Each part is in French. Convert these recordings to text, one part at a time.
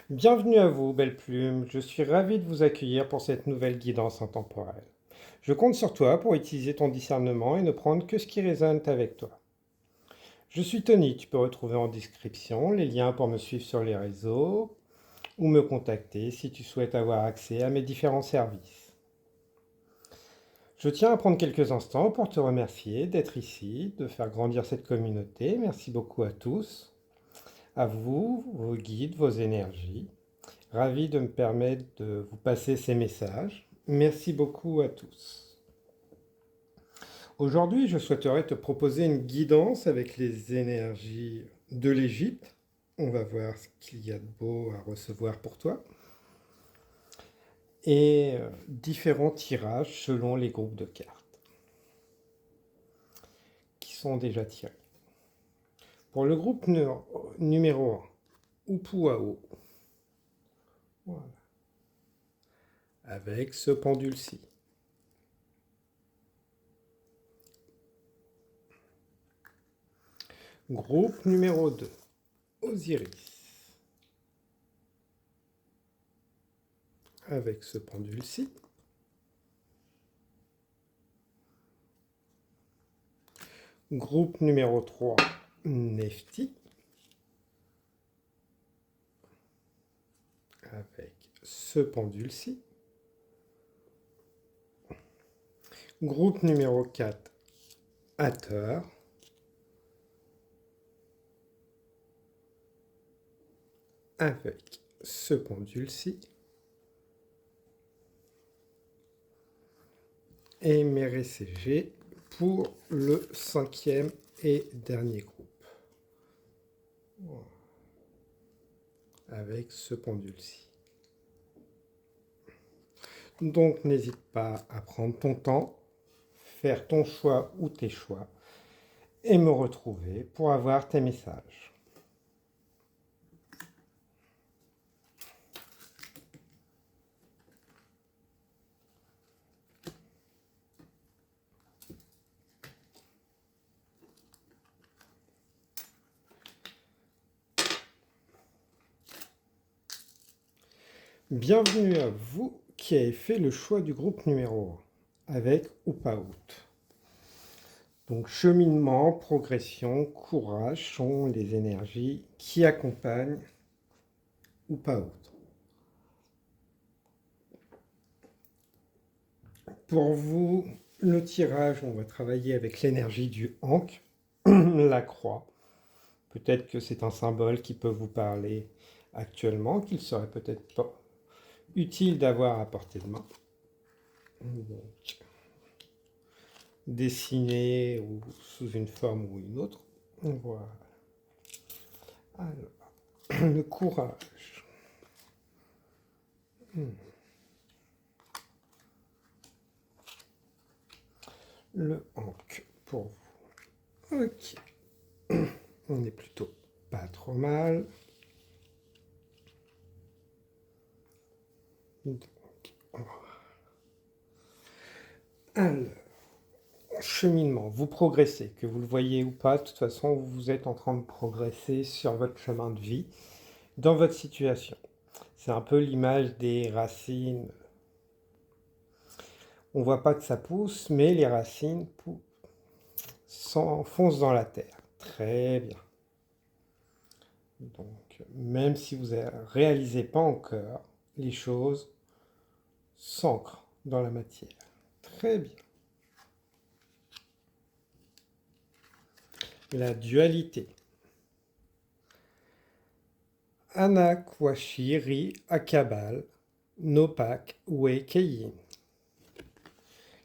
Bienvenue à vous, belle plume. Je suis ravi de vous accueillir pour cette nouvelle guidance intemporelle. Je compte sur toi pour utiliser ton discernement et ne prendre que ce qui résonne avec toi. Je suis Tony, tu peux retrouver en description les liens pour me suivre sur les réseaux ou me contacter si tu souhaites avoir accès à mes différents services. Je tiens à prendre quelques instants pour te remercier d'être ici, de faire grandir cette communauté. Merci beaucoup à tous, à vous, vos guides, vos énergies. Ravi de me permettre de vous passer ces messages. Merci beaucoup à tous. Aujourd'hui, je souhaiterais te proposer une guidance avec les énergies de l'Égypte. On va voir ce qu'il y a de beau à recevoir pour toi. Et différents tirages selon les groupes de cartes qui sont déjà tirés. Pour le groupe numéro 1, Upuao, voilà, avec ce pendule-ci. Groupe numéro 2, Osiris, avec ce pendule-ci. Groupe numéro 3, Nefti, avec ce pendule-ci. Groupe numéro 4, Hathor, avec ce pendule-ci. Et Méré-CG pour le 5e et dernier groupe. Voilà. Avec ce pendule-ci. Donc n'hésite pas à prendre ton temps, faire ton choix ou tes choix et me retrouver pour avoir tes messages. Bienvenue à vous qui avez fait le choix du groupe numéro 1 avec Upaout. Donc cheminement, progression, courage sont les énergies qui accompagnent Upaout. Pour vous, le tirage, on va travailler avec l'énergie du Ankh, la croix. Peut-être que c'est un symbole qui peut vous parler actuellement, qu'il serait peut-être pas utile d'avoir à portée de main. Donc, dessiné ou sous une forme ou une autre. Voilà. Alors, le courage. Le Ankh pour vous. Ok. On est plutôt pas trop mal. Donc, alors, cheminement, vous progressez, que vous le voyez ou pas, de toute façon, vous êtes en train de progresser sur votre chemin de vie, dans votre situation. C'est un peu l'image des racines. On ne voit pas que ça pousse, mais les racines s'enfoncent dans la terre. Très bien. Donc, même si vous ne réalisez pas encore, les choses s'ancrent dans la matière. Très bien. La dualité. Anakwashiri Akabal, Nopak Wekeyin.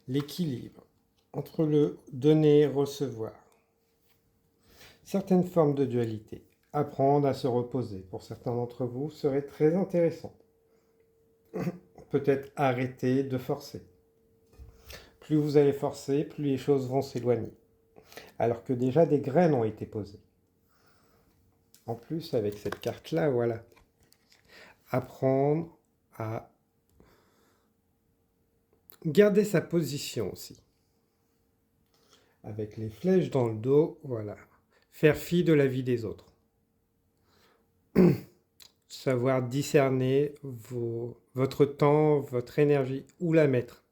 L'équilibre entre le donner et recevoir. Certaines formes de dualité. Apprendre à se reposer, pour certains d'entre vous, serait très intéressant. Peut-être arrêter de forcer. Plus vous allez forcer, plus les choses vont s'éloigner. Alors que déjà des graines ont été posées. En plus, avec cette carte-là, voilà. Apprendre à garder sa position aussi. Avec les flèches dans le dos, voilà. Faire fi de la vie des autres. savoir discerner votre temps, votre énergie, où la mettre.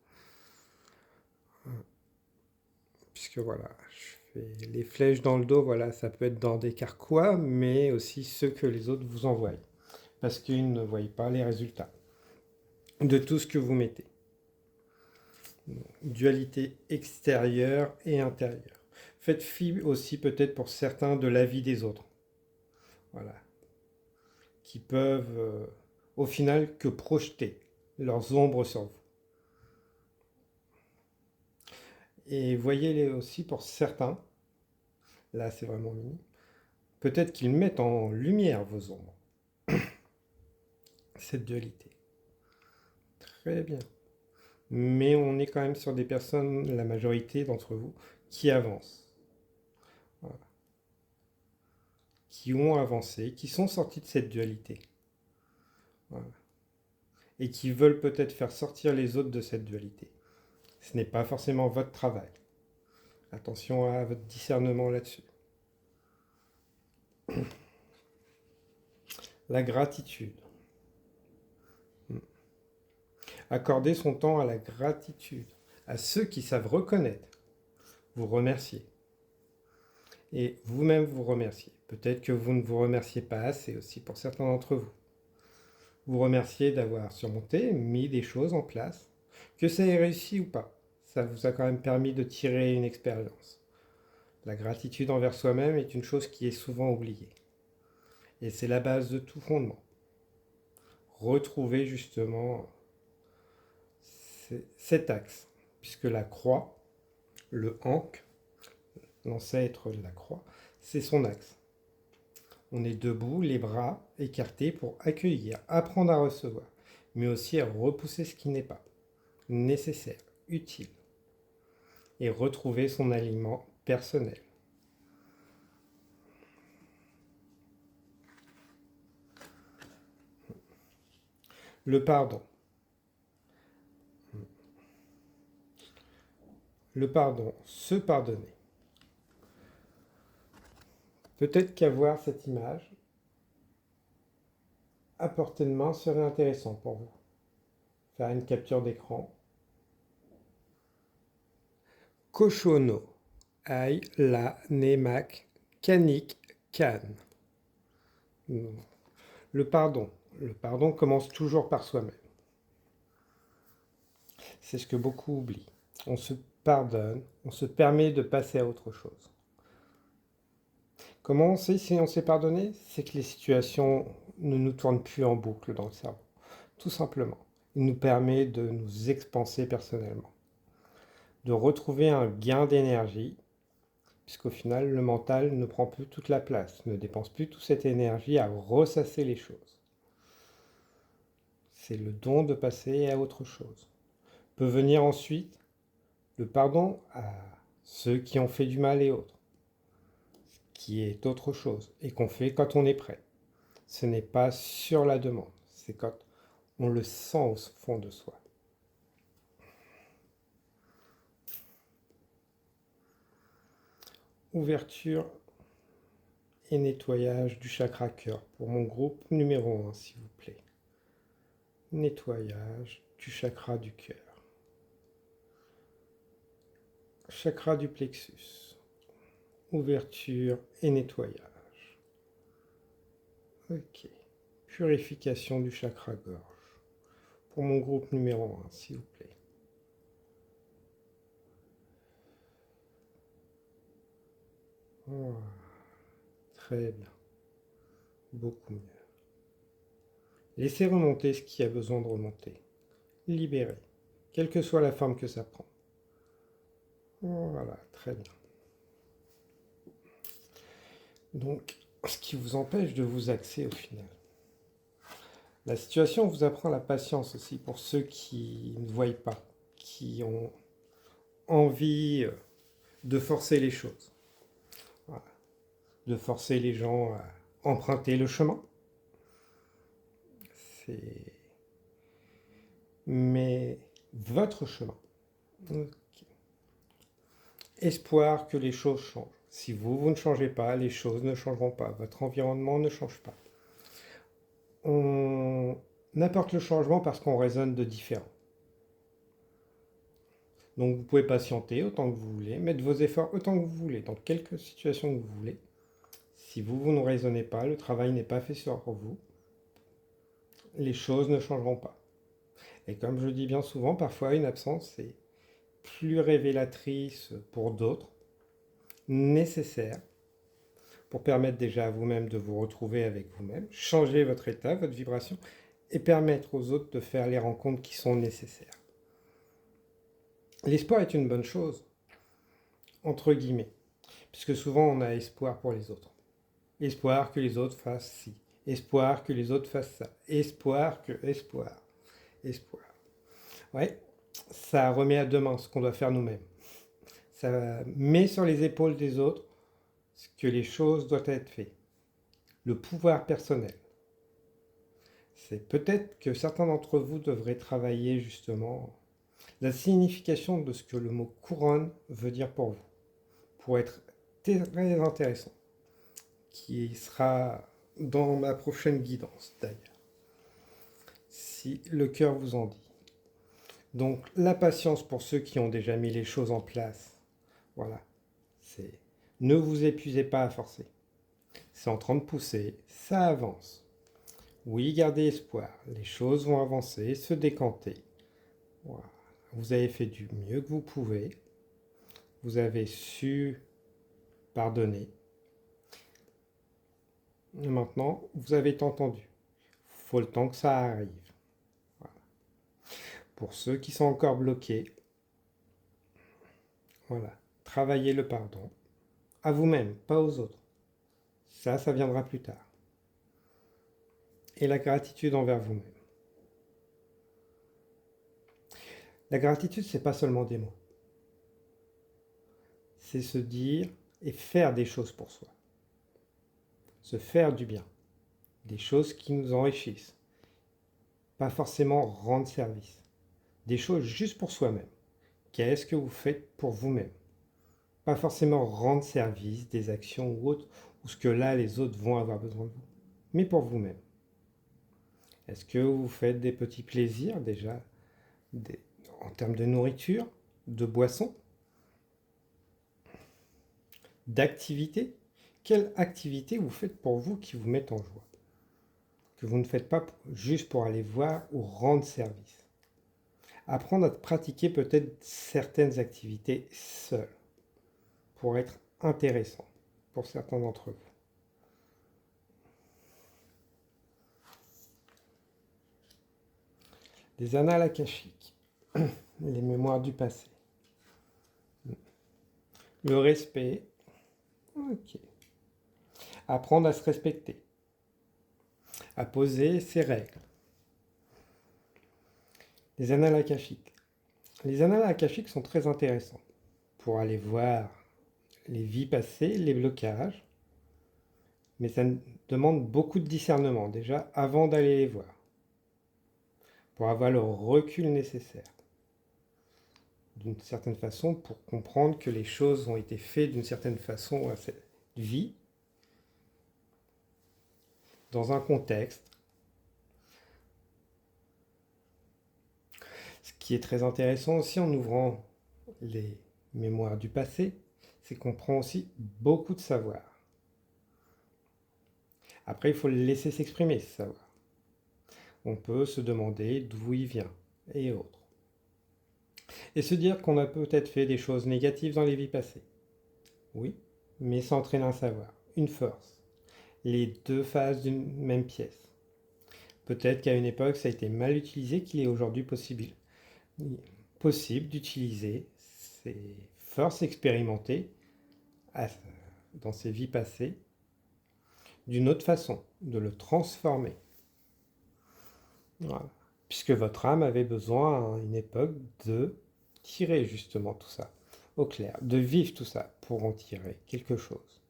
Puisque voilà, je fais les flèches dans le dos, voilà, ça peut être dans des carquois, mais aussi ceux que les autres vous envoient. Parce qu'ils ne voient pas les résultats de tout ce que vous mettez. Dualité extérieure et intérieure. Faites fi aussi peut-être pour certains de l'avis des autres. Voilà. Qui peuvent au final que projeter leurs ombres sur vous. Et voyez-les aussi pour certains, là c'est vraiment mini, peut-être qu'ils mettent en lumière vos ombres. Cette dualité. Très bien. Mais on est quand même sur des personnes, la majorité d'entre vous, qui avancent. Voilà. Qui ont avancé, qui sont sortis de cette dualité. Voilà. Et qui veulent peut-être faire sortir les autres de cette dualité. Ce n'est pas forcément votre travail. Attention à votre discernement là-dessus. La gratitude. Accorder son temps à la gratitude, à ceux qui savent reconnaître, vous remercier. Et vous-même vous remercier. Peut-être que vous ne vous remerciez pas assez aussi pour certains d'entre vous. Vous remercier d'avoir surmonté, mis des choses en place, que ça ait réussi ou pas. Ça vous a quand même permis de tirer une expérience. La gratitude envers soi-même est une chose qui est souvent oubliée. Et c'est la base de tout fondement. Retrouver justement cet axe, puisque la croix, le ankh, l'ancêtre de la croix, c'est son axe. On est debout, les bras écartés pour accueillir, apprendre à recevoir, mais aussi à repousser ce qui n'est pas nécessaire, utile, et retrouver son aliment personnel. Le pardon. Le pardon, se pardonner. Peut-être qu'avoir cette image à portée de main serait intéressant pour vous. Faire une capture d'écran. Koshono, Ai, La, Nemak, Kanik, Kan. Le pardon. Le pardon commence toujours par soi-même. C'est ce que beaucoup oublient. On se pardonne, on se permet de passer à autre chose. Comment on sait si on s'est pardonné? C'est que les situations ne nous tournent plus en boucle dans le cerveau. Tout simplement. Il nous permet de nous expanser personnellement. De retrouver un gain d'énergie, puisqu'au final, le mental ne prend plus toute la place, ne dépense plus toute cette énergie à ressasser les choses. C'est le don de passer à autre chose. Peut venir ensuite le pardon à ceux qui ont fait du mal et autres, qui est autre chose, et qu'on fait quand on est prêt. Ce n'est pas sur la demande, c'est quand on le sent au fond de soi. Ouverture et nettoyage du chakra cœur pour mon groupe numéro 1, s'il vous plaît. Nettoyage du chakra du cœur. Chakra du plexus. Ouverture et nettoyage. Ok. Purification du chakra gorge. Pour mon groupe numéro 1, s'il vous plaît. Voilà. Très bien. Beaucoup mieux. Laissez remonter ce qui a besoin de remonter. Libérez, quelle que soit la forme que ça prend. Voilà, très bien. Donc, ce qui vous empêche de vous axer au final. La situation vous apprend la patience aussi pour ceux qui ne voient pas, qui ont envie de forcer les choses. Voilà. De forcer les gens à emprunter le chemin. Mais votre chemin. Okay. Espoir que les choses changent. Si vous ne changez pas, les choses ne changeront pas. Votre environnement ne change pas. On n'apporte le changement parce qu'on raisonne de différent. Donc vous pouvez patienter autant que vous voulez, mettre vos efforts autant que vous voulez, dans quelques situations que vous voulez. Si vous ne raisonnez pas, le travail n'est pas fait sur vous, les choses ne changeront pas. Et comme je dis bien souvent, parfois une absence est plus révélatrice pour d'autres, nécessaire, pour permettre déjà à vous-même de vous retrouver avec vous-même, changer votre état, votre vibration, et permettre aux autres de faire les rencontres qui sont nécessaires. L'espoir est une bonne chose, entre guillemets, puisque souvent on a espoir pour les autres. Espoir que les autres fassent ci, espoir que les autres fassent ça, espoir. Ouais, ça remet à demain ce qu'on doit faire nous-mêmes. Ça met sur les épaules des autres ce que les choses doivent être faites. Le pouvoir personnel. C'est peut-être que certains d'entre vous devraient travailler justement la signification de ce que le mot couronne veut dire pour vous, pour être très intéressant, qui sera dans ma prochaine guidance d'ailleurs, si le cœur vous en dit. Donc la patience pour ceux qui ont déjà mis les choses en place, voilà, c'est ne vous épuisez pas à forcer. C'est en train de pousser, ça avance. Oui, gardez espoir, les choses vont avancer, se décanter. Voilà. Vous avez fait du mieux que vous pouvez. Vous avez su pardonner. Et maintenant, vous avez entendu. Il faut le temps que ça arrive. Voilà. Pour ceux qui sont encore bloqués, voilà, travaillez le pardon. À vous-même, pas aux autres. Ça viendra plus tard. Et la gratitude envers vous-même. La gratitude, c'est pas seulement des mots. C'est se dire et faire des choses pour soi. Se faire du bien. Des choses qui nous enrichissent. Pas forcément rendre service. Des choses juste pour soi-même. Qu'est-ce que vous faites pour vous-même? Pas forcément rendre service, des actions ou autres, ou ce que là les autres vont avoir besoin de vous, mais pour vous-même. Est-ce que vous faites des petits plaisirs déjà en termes de nourriture, de boisson, d'activité? Quelle activité vous faites pour vous qui vous met en joie? Que vous ne faites pas juste pour aller voir ou rendre service. Apprendre à pratiquer peut-être certaines activités seul, pour être intéressant pour certains d'entre vous. Les annales akashiques, les mémoires du passé. Le respect, ok. Apprendre à se respecter, à poser ses règles. Les annales akashiques. Les annales akashiques sont très intéressants pour aller voir les vies passées, les blocages, mais ça demande beaucoup de discernement déjà avant d'aller les voir, pour avoir le recul nécessaire, d'une certaine façon, pour comprendre que les choses ont été faites d'une certaine façon à cette vie, dans un contexte. Ce qui est très intéressant aussi en ouvrant les mémoires du passé, c'est qu'on prend aussi beaucoup de savoir. Après, il faut le laisser s'exprimer, ce savoir. On peut se demander d'où il vient, et autres. Et se dire qu'on a peut-être fait des choses négatives dans les vies passées. Oui, mais ça entraîne un savoir, une force. Les deux faces d'une même pièce. Peut-être qu'à une époque, ça a été mal utilisé, qu'il est aujourd'hui possible d'utiliser ces forces expérimentées dans ces vies passées d'une autre façon, de le transformer. Voilà. Puisque votre âme avait besoin à une époque de tirer justement tout ça au clair, de vivre tout ça pour en tirer quelque chose.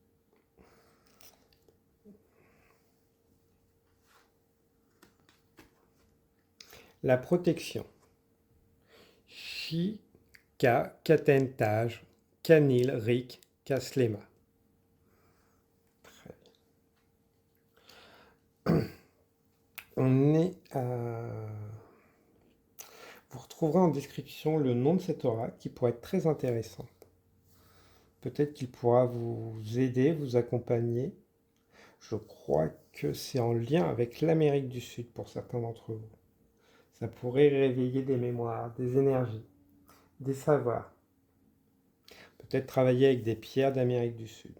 La protection. Shika Katentaj Kanil Rik Kaslema. On est à... Vous retrouverez en description le nom de cet aura qui pourrait être très intéressant. Peut-être qu'il pourra vous aider, vous accompagner. Je crois que c'est en lien avec l'Amérique du Sud pour certains d'entre vous. Ça pourrait réveiller des mémoires, des énergies, des savoirs. Peut-être travailler avec des pierres d'Amérique du Sud.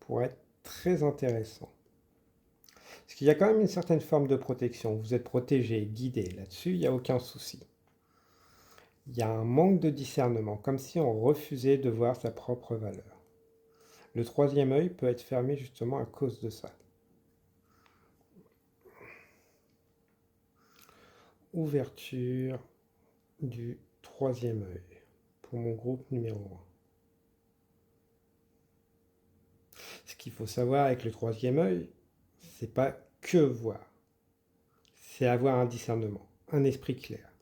Pourrait être très intéressant. Parce qu'il y a quand même une certaine forme de protection. Vous êtes protégé, guidé. Là-dessus, il n'y a aucun souci. Il y a un manque de discernement, comme si on refusait de voir sa propre valeur. Le troisième œil peut être fermé justement à cause de ça. Ouverture du troisième œil pour mon groupe numéro 1. Ce qu'il faut savoir avec le troisième œil, c'est pas que voir, c'est avoir un discernement, un esprit clair.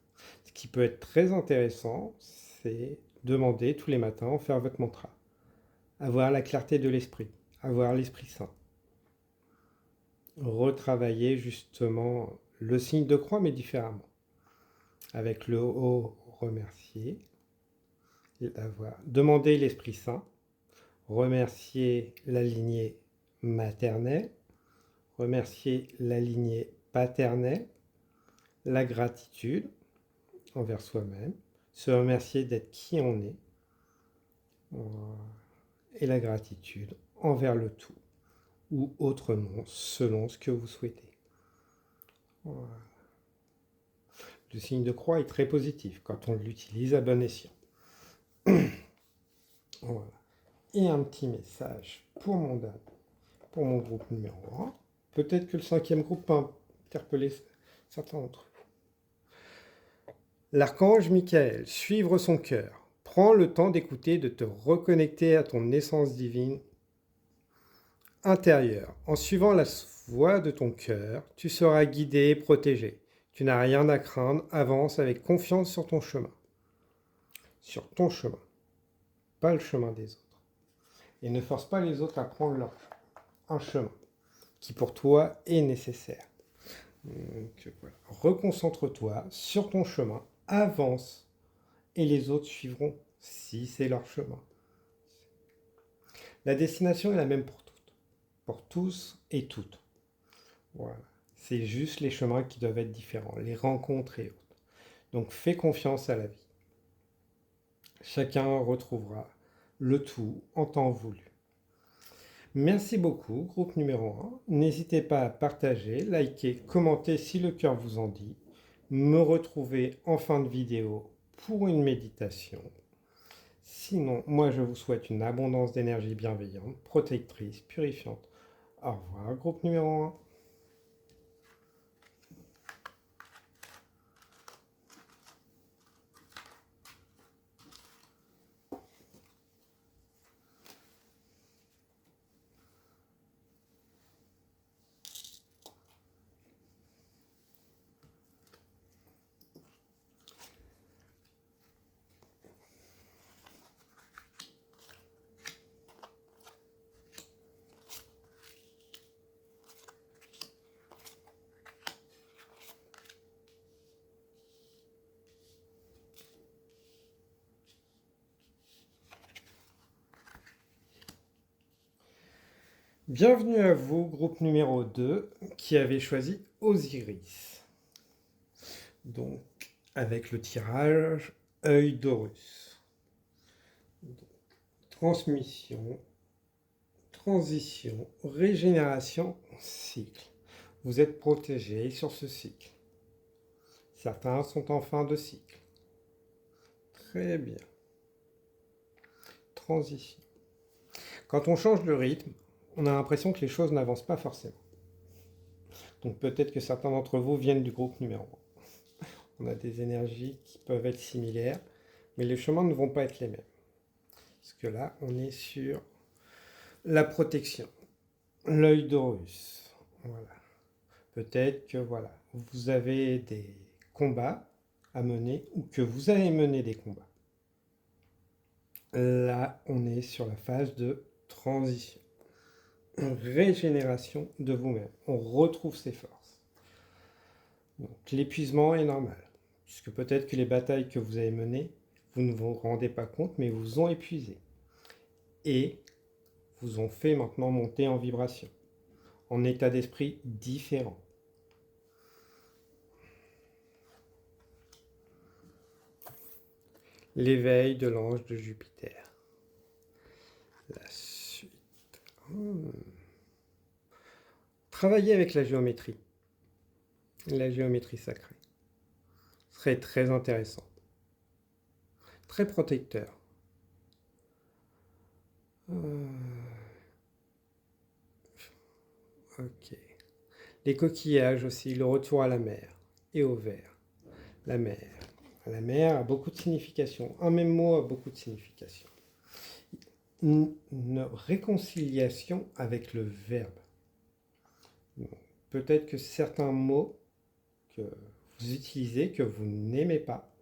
Ce qui peut être très intéressant, c'est demander tous les matins en faire votre mantra, avoir la clarté de l'esprit, avoir l'Esprit Saint, retravailler justement le signe de croix mais différemment, avec le haut remercier, demander l'Esprit Saint, remercier la lignée maternelle, remercier la lignée paternelle, la gratitude envers soi-même, se remercier d'être qui on est, et la gratitude envers le tout, ou autrement, selon ce que vous souhaitez. Voilà. Le signe de croix est très positif quand on l'utilise à bon escient. Voilà. Et un petit message pour mon dame, pour mon groupe numéro 1. Peut-être que le cinquième groupe peut interpeller certains d'entre vous. L'archange Michael, suivre son cœur. Prends le temps d'écouter, de te reconnecter à ton essence divine intérieure. En suivant la voix de ton cœur, tu seras guidé et protégé. Tu n'as rien à craindre, avance avec confiance sur ton chemin. Sur ton chemin, pas le chemin des autres. Et ne force pas les autres à prendre un chemin qui pour toi est nécessaire. Donc, voilà. Reconcentre-toi sur ton chemin, avance et les autres suivront si c'est leur chemin. La destination est la même pour toutes, pour tous et toutes. Voilà. C'est juste les chemins qui doivent être différents, les rencontres et autres. Donc fais confiance à la vie. Chacun retrouvera le tout en temps voulu. Merci beaucoup, groupe numéro 1. N'hésitez pas à partager, liker, commenter si le cœur vous en dit. Me retrouver en fin de vidéo pour une méditation. Sinon, moi je vous souhaite une abondance d'énergie bienveillante, protectrice, purifiante. Au revoir, groupe numéro 1. Bienvenue à vous, groupe numéro 2, qui avez choisi Osiris. Donc, avec le tirage œil d'Horus. Transmission, transition, régénération, cycle. Vous êtes protégés sur ce cycle. Certains sont en fin de cycle. Très bien. Transition. Quand on change de rythme, on a l'impression que les choses n'avancent pas forcément. Donc peut-être que certains d'entre vous viennent du groupe numéro 1. On a des énergies qui peuvent être similaires, mais les chemins ne vont pas être les mêmes. Parce que là, on est sur la protection, l'œil d'Horus. Voilà. Peut-être que voilà, vous avez des combats à mener ou que vous avez mené des combats. Là, on est sur la phase de transition. régénération de vous-même. On retrouve ses forces. Donc, l'épuisement est normal, puisque peut-être que les batailles que vous avez menées, vous ne vous rendez pas compte, mais vous ont épuisé. Et vous ont fait maintenant monter en vibration, en état d'esprit différent. L'éveil de l'ange de Jupiter. La suite. Travailler avec la géométrie sacrée, serait très intéressant, très protecteur. Ok. Les coquillages aussi, le retour à la mer et au vert. La mer. La mer a beaucoup de significations. Un même mot a beaucoup de significations. Une réconciliation avec le verbe. Peut-être que certains mots que vous utilisez, que vous n'aimez pas,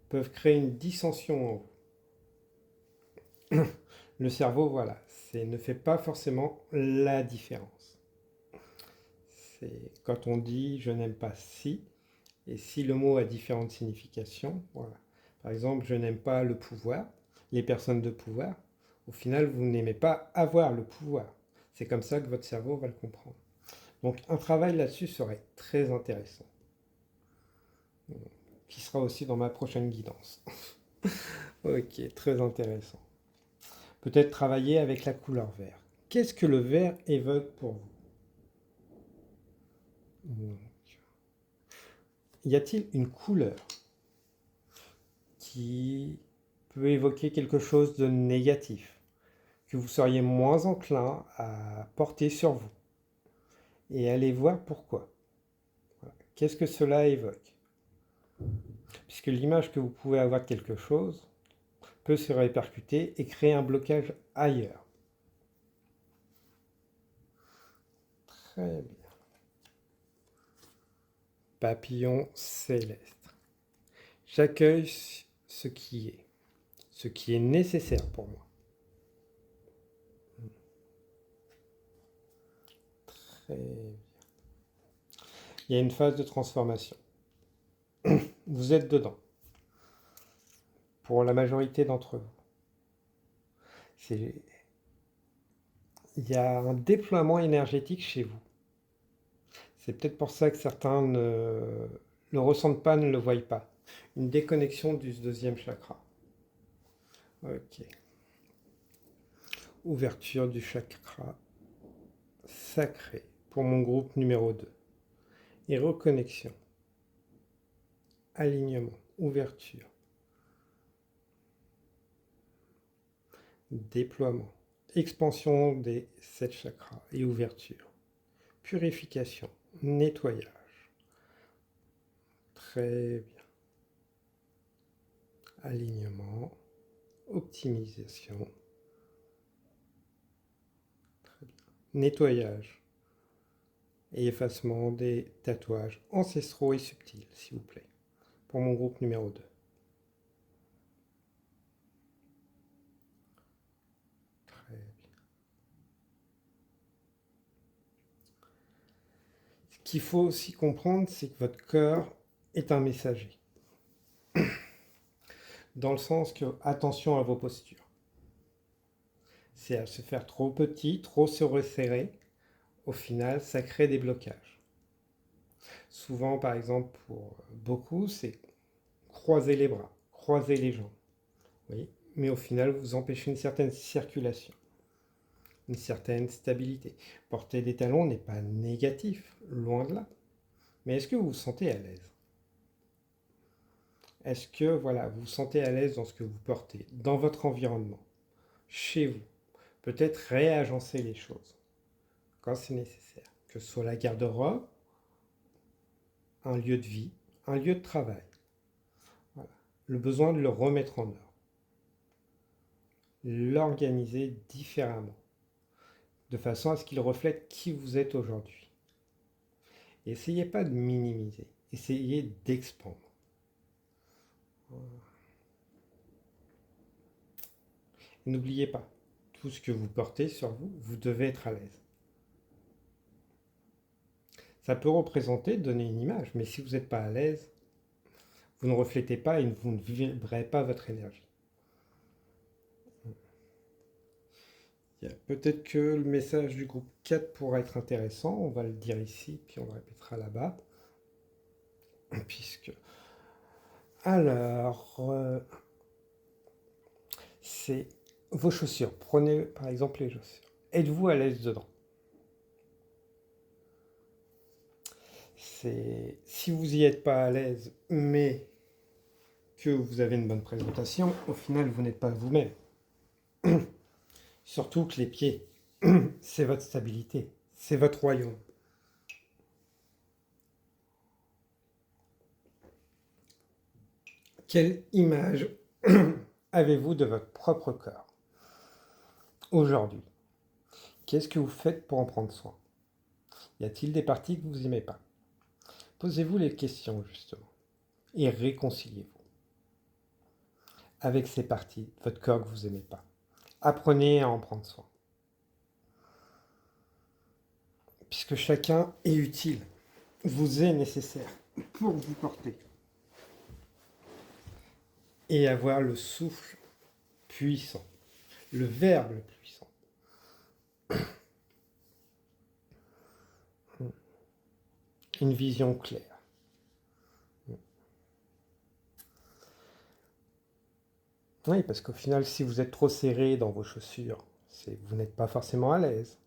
peuvent créer une dissension en vous. Le cerveau, voilà, ne fait pas forcément la différence. C'est quand on dit je n'aime pas si, et si le mot a différentes significations, voilà. Par exemple, je n'aime pas le pouvoir, les personnes de pouvoir. Au final, vous n'aimez pas avoir le pouvoir. C'est comme ça que votre cerveau va le comprendre. Donc un travail là-dessus serait très intéressant, qui sera aussi dans ma prochaine guidance. Ok, très intéressant. Peut-être travailler avec la couleur vert. Qu'est-ce que le vert évoque pour vous? Y a-t-il une couleur qui peut évoquer quelque chose de négatif, que vous seriez moins enclin à porter sur vous? Et allez voir pourquoi. Voilà. Qu'est-ce que cela évoque? Puisque l'image que vous pouvez avoir de quelque chose peut se répercuter et créer un blocage ailleurs. Très bien. Papillon céleste. J'accueille ce qui est nécessaire pour moi. Très bien. Il y a une phase de transformation. Vous êtes dedans. Pour la majorité d'entre vous. Il y a un déploiement énergétique chez vous. C'est peut-être pour ça que certains ne le ressentent pas, ne le voient pas. Une déconnexion du deuxième chakra. Ok. Ouverture du chakra sacré pour mon groupe numéro 2. Et reconnexion. Alignement. Ouverture. Déploiement. Expansion des 7 chakras et ouverture. Purification. Nettoyage. Très bien. Alignement. Optimisation. Très bien. Nettoyage. Et effacement des tatouages ancestraux et subtils, s'il vous plaît, pour mon groupe numéro 2. Très bien. Ce qu'il faut aussi comprendre, c'est que votre cœur est un messager. Dans le sens que, attention à vos postures. C'est à se faire trop petit, trop se resserrer. Au final, ça crée des blocages. Souvent, par exemple, pour beaucoup, c'est croiser les bras, croiser les jambes. Oui, mais au final, vous empêchez une certaine circulation, une certaine stabilité. Porter des talons n'est pas négatif, loin de là. Mais est-ce que vous vous sentez à l'aise? Est-ce que voilà, vous vous sentez à l'aise dans ce que vous portez, dans votre environnement, chez vous? Peut-être réagencer les choses quand c'est nécessaire, que ce soit la garde-robe, un lieu de vie, un lieu de travail. Voilà. Le besoin de le remettre en œuvre, l'organiser différemment, de façon à ce qu'il reflète qui vous êtes aujourd'hui. Essayez pas de minimiser, essayez d'expandre. N'oubliez pas, tout ce que vous portez sur vous, vous devez être à l'aise. Ça peut représenter, donner une image, mais si vous n'êtes pas à l'aise, vous ne reflétez pas et vous ne vivrez pas votre énergie. Peut-être que le message du groupe 4 pourra être intéressant, on va le dire ici, puis on le répétera là-bas. Puisque... Alors, c'est vos chaussures. Prenez par exemple les chaussures. Êtes-vous à l'aise dedans? Si vous n'y êtes pas à l'aise, mais que vous avez une bonne présentation, au final, vous n'êtes pas vous-même. Surtout que les pieds, c'est votre stabilité, c'est votre royaume. Quelle image avez-vous de votre propre corps aujourd'hui? Qu'est-ce que vous faites pour en prendre soin? Y a-t-il des parties que vous n'aimez pas? Posez-vous les questions justement et réconciliez-vous avec ces parties, votre corps que vous n'aimez pas. Apprenez à en prendre soin. Puisque chacun est utile, vous est nécessaire pour vous porter. Et avoir le souffle puissant, le verbe puissant. Une vision claire. Oui, parce qu'au final, si vous êtes trop serré dans vos chaussures, vous n'êtes pas forcément à l'aise.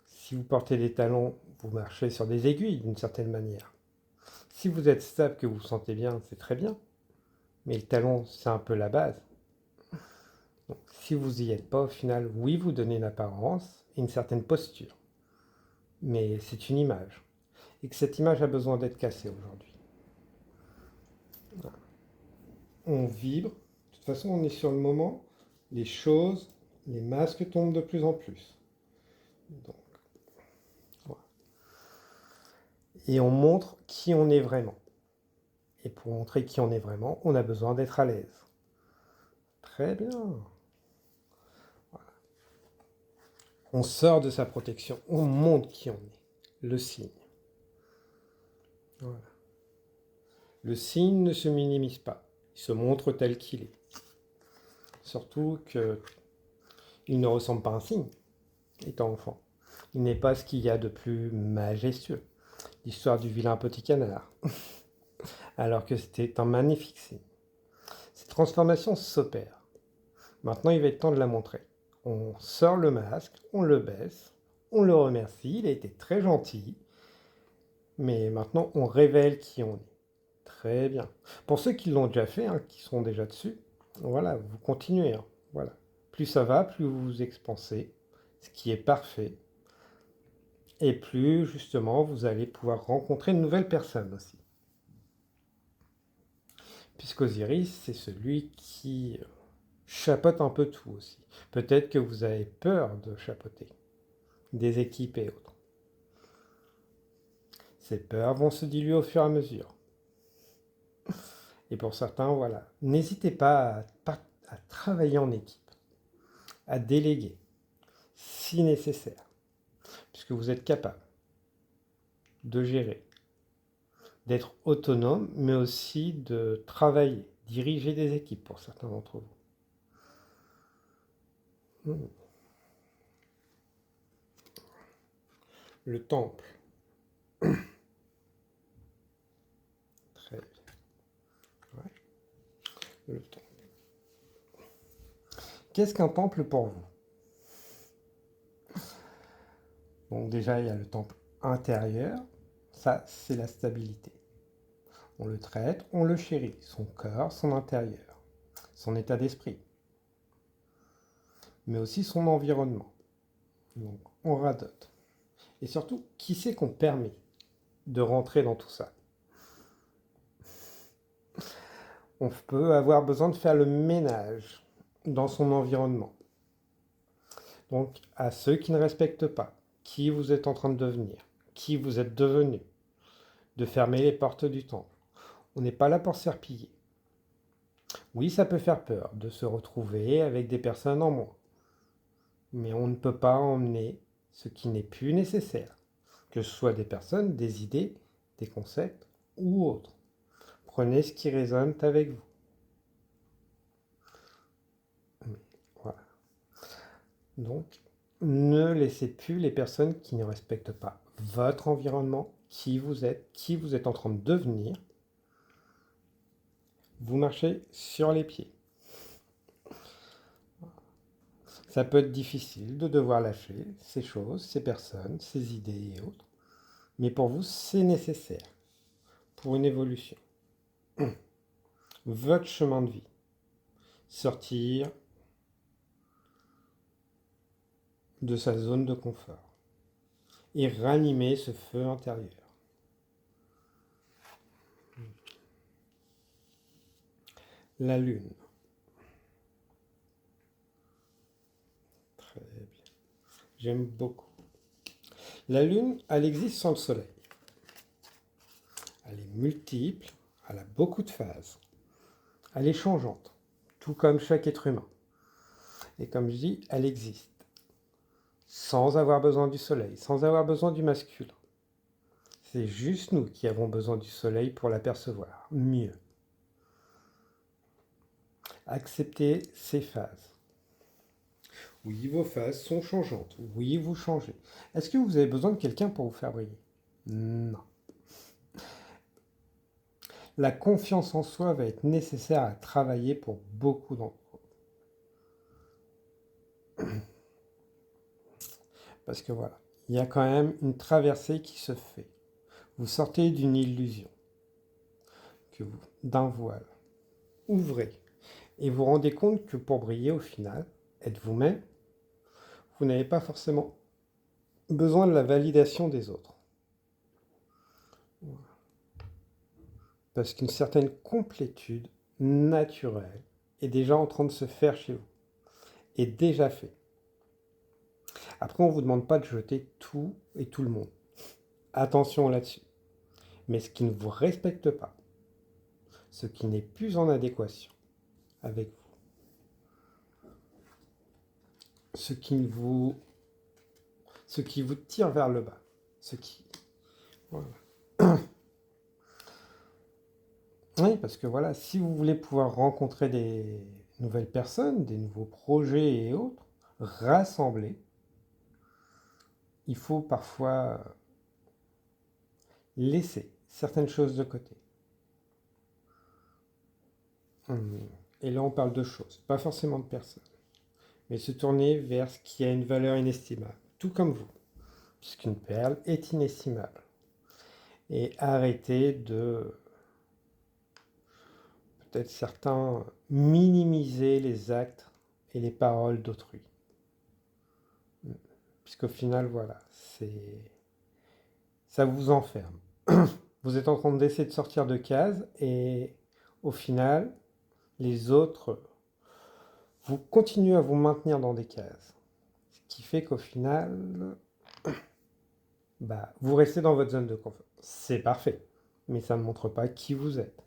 Si vous portez des talons, vous marchez sur des aiguilles d'une certaine manière. Si vous êtes stable, que vous vous sentez bien, c'est très bien. Mais le talon, c'est un peu la base. Donc, si vous n'y êtes pas, au final, oui, vous donnez une apparence et une certaine posture. Mais c'est une image. Et que cette image a besoin d'être cassée aujourd'hui. Voilà. On vibre. De toute façon, on est sur le moment. Les choses, les masques tombent de plus en plus. Donc, voilà. Et on montre qui on est vraiment. Et pour montrer qui on est vraiment, on a besoin d'être à l'aise. Très bien. Voilà. On sort de sa protection. On montre qui on est. Le signe. Voilà. Le signe ne se minimise pas. Il se montre tel qu'il est. Surtout qu'il ne ressemble pas à un signe, étant enfant. Il n'est pas ce qu'il y a de plus majestueux. L'histoire du vilain petit canard. Alors que c'était un magnifique signe. Cette transformation s'opère. Maintenant, il va être temps de la montrer. On sort le masque, on le baisse, on le remercie, il a été très gentil. Mais maintenant, on révèle qui on est. Très bien. Pour ceux qui l'ont déjà fait, qui sont déjà dessus, voilà, vous continuez. Voilà. Plus ça va, plus vous vous expansez, ce qui est parfait. Et plus, justement, vous allez pouvoir rencontrer de nouvelles personnes aussi. Puisqu'Osiris, c'est celui qui chapeaute un peu tout aussi. Peut-être que vous avez peur de chapeauter des équipes et autres. Ces peurs vont se diluer au fur et à mesure. Et pour certains, voilà, n'hésitez pas à travailler en équipe, à déléguer, si nécessaire, puisque vous êtes capable de gérer, d'être autonome, mais aussi de travailler, diriger des équipes pour certains d'entre vous. Le temple. Très bien. Ouais. Le temple. Qu'est-ce qu'un temple pour vous? Donc déjà, il y a le temple intérieur. Ça, c'est la stabilité. On le traite, on le chérit. Son corps, son intérieur, son état d'esprit. Mais aussi son environnement. Donc, on radote. Et surtout, qui c'est qu'on permet de rentrer dans tout ça? On peut avoir besoin de faire le ménage dans son environnement. Donc, à ceux qui ne respectent pas qui vous êtes en train de devenir, qui vous êtes devenu, de fermer les portes du temple. On n'est pas là pour se faire piller. Oui, ça peut faire peur de se retrouver avec des personnes en moins. Mais on ne peut pas emmener ce qui n'est plus nécessaire, que ce soit des personnes, des idées, des concepts ou autres. Prenez ce qui résonne avec vous. Voilà. Donc, ne laissez plus les personnes qui ne respectent pas votre environnement, qui vous êtes en train de devenir. Vous marchez sur les pieds. Ça peut être difficile de devoir lâcher ces choses, ces personnes, ces idées et autres. Mais pour vous, c'est nécessaire pour une évolution. Votre chemin de vie. Sortir de sa zone de confort et ranimer ce feu intérieur. La lune. Très bien. J'aime beaucoup. La lune, elle existe sans le soleil. Elle est multiple, elle a beaucoup de phases. Elle est changeante, tout comme chaque être humain. Et comme je dis, elle existe sans avoir besoin du soleil, sans avoir besoin du masculin. C'est juste nous qui avons besoin du soleil pour l'apercevoir mieux. Acceptez ces phases. Oui, vos phases sont changeantes. Oui, vous changez. Est-ce que vous avez besoin de quelqu'un pour vous faire briller? Non. La confiance en soi va être nécessaire à travailler pour beaucoup d'entre vous. Parce que voilà, il y a quand même une traversée qui se fait. Vous sortez d'une illusion, d'un voile. Ouvrez. Et vous rendez compte que pour briller au final, être vous-même, vous n'avez pas forcément besoin de la validation des autres. Parce qu'une certaine complétude naturelle est déjà en train de se faire chez vous. Est déjà fait. Après, on ne vous demande pas de jeter tout et tout le monde. Attention là-dessus. Mais ce qui ne vous respecte pas, ce qui n'est plus en adéquation avec vous, ce qui vous tire vers le bas, voilà. Oui, parce que voilà, si vous voulez pouvoir rencontrer des nouvelles personnes, des nouveaux projets et autres, rassembler, il faut parfois laisser certaines choses de côté. Et là, on parle de choses, pas forcément de personnes, mais se tourner vers ce qui a une valeur inestimable, tout comme vous, puisqu'une perle est inestimable. Et arrêter de, peut-être certains, minimiser les actes et les paroles d'autrui. Puisqu'au final, voilà, ça vous enferme. Vous êtes en train d'essayer de sortir de case et au final, les autres, vous continuez à vous maintenir dans des cases. Ce qui fait qu'au final, vous restez dans votre zone de confort. C'est parfait, mais ça ne montre pas qui vous êtes.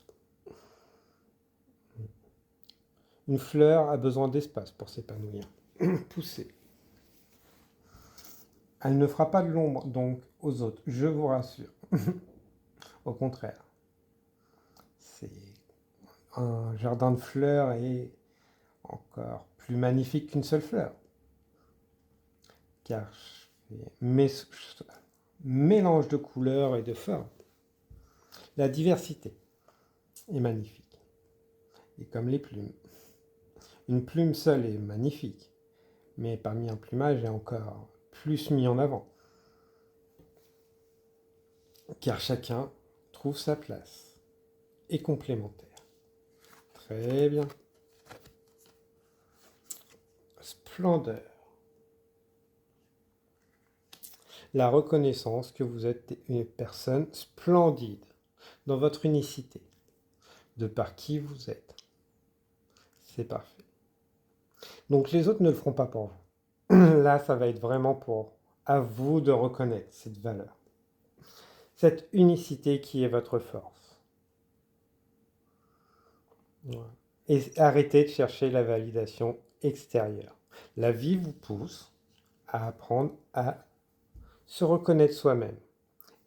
Une fleur a besoin d'espace pour s'épanouir, pousser. Elle ne fera pas de l'ombre donc aux autres, je vous rassure. Au contraire, c'est un jardin de fleurs est encore plus magnifique qu'une seule fleur. Car mélange de couleurs et de formes. La diversité est magnifique. Et comme les plumes. Une plume seule est magnifique, mais parmi un plumage est encore plus mis en avant. Car chacun trouve sa place et complémentaire. Très bien. Splendeur. La reconnaissance que vous êtes une personne splendide dans votre unicité, de par qui vous êtes. C'est parfait. Donc les autres ne le feront pas pour vous. Là, ça va être vraiment à vous de reconnaître cette valeur, cette unicité qui est votre force. Et arrêtez de chercher la validation extérieure. La vie vous pousse à apprendre à se reconnaître soi-même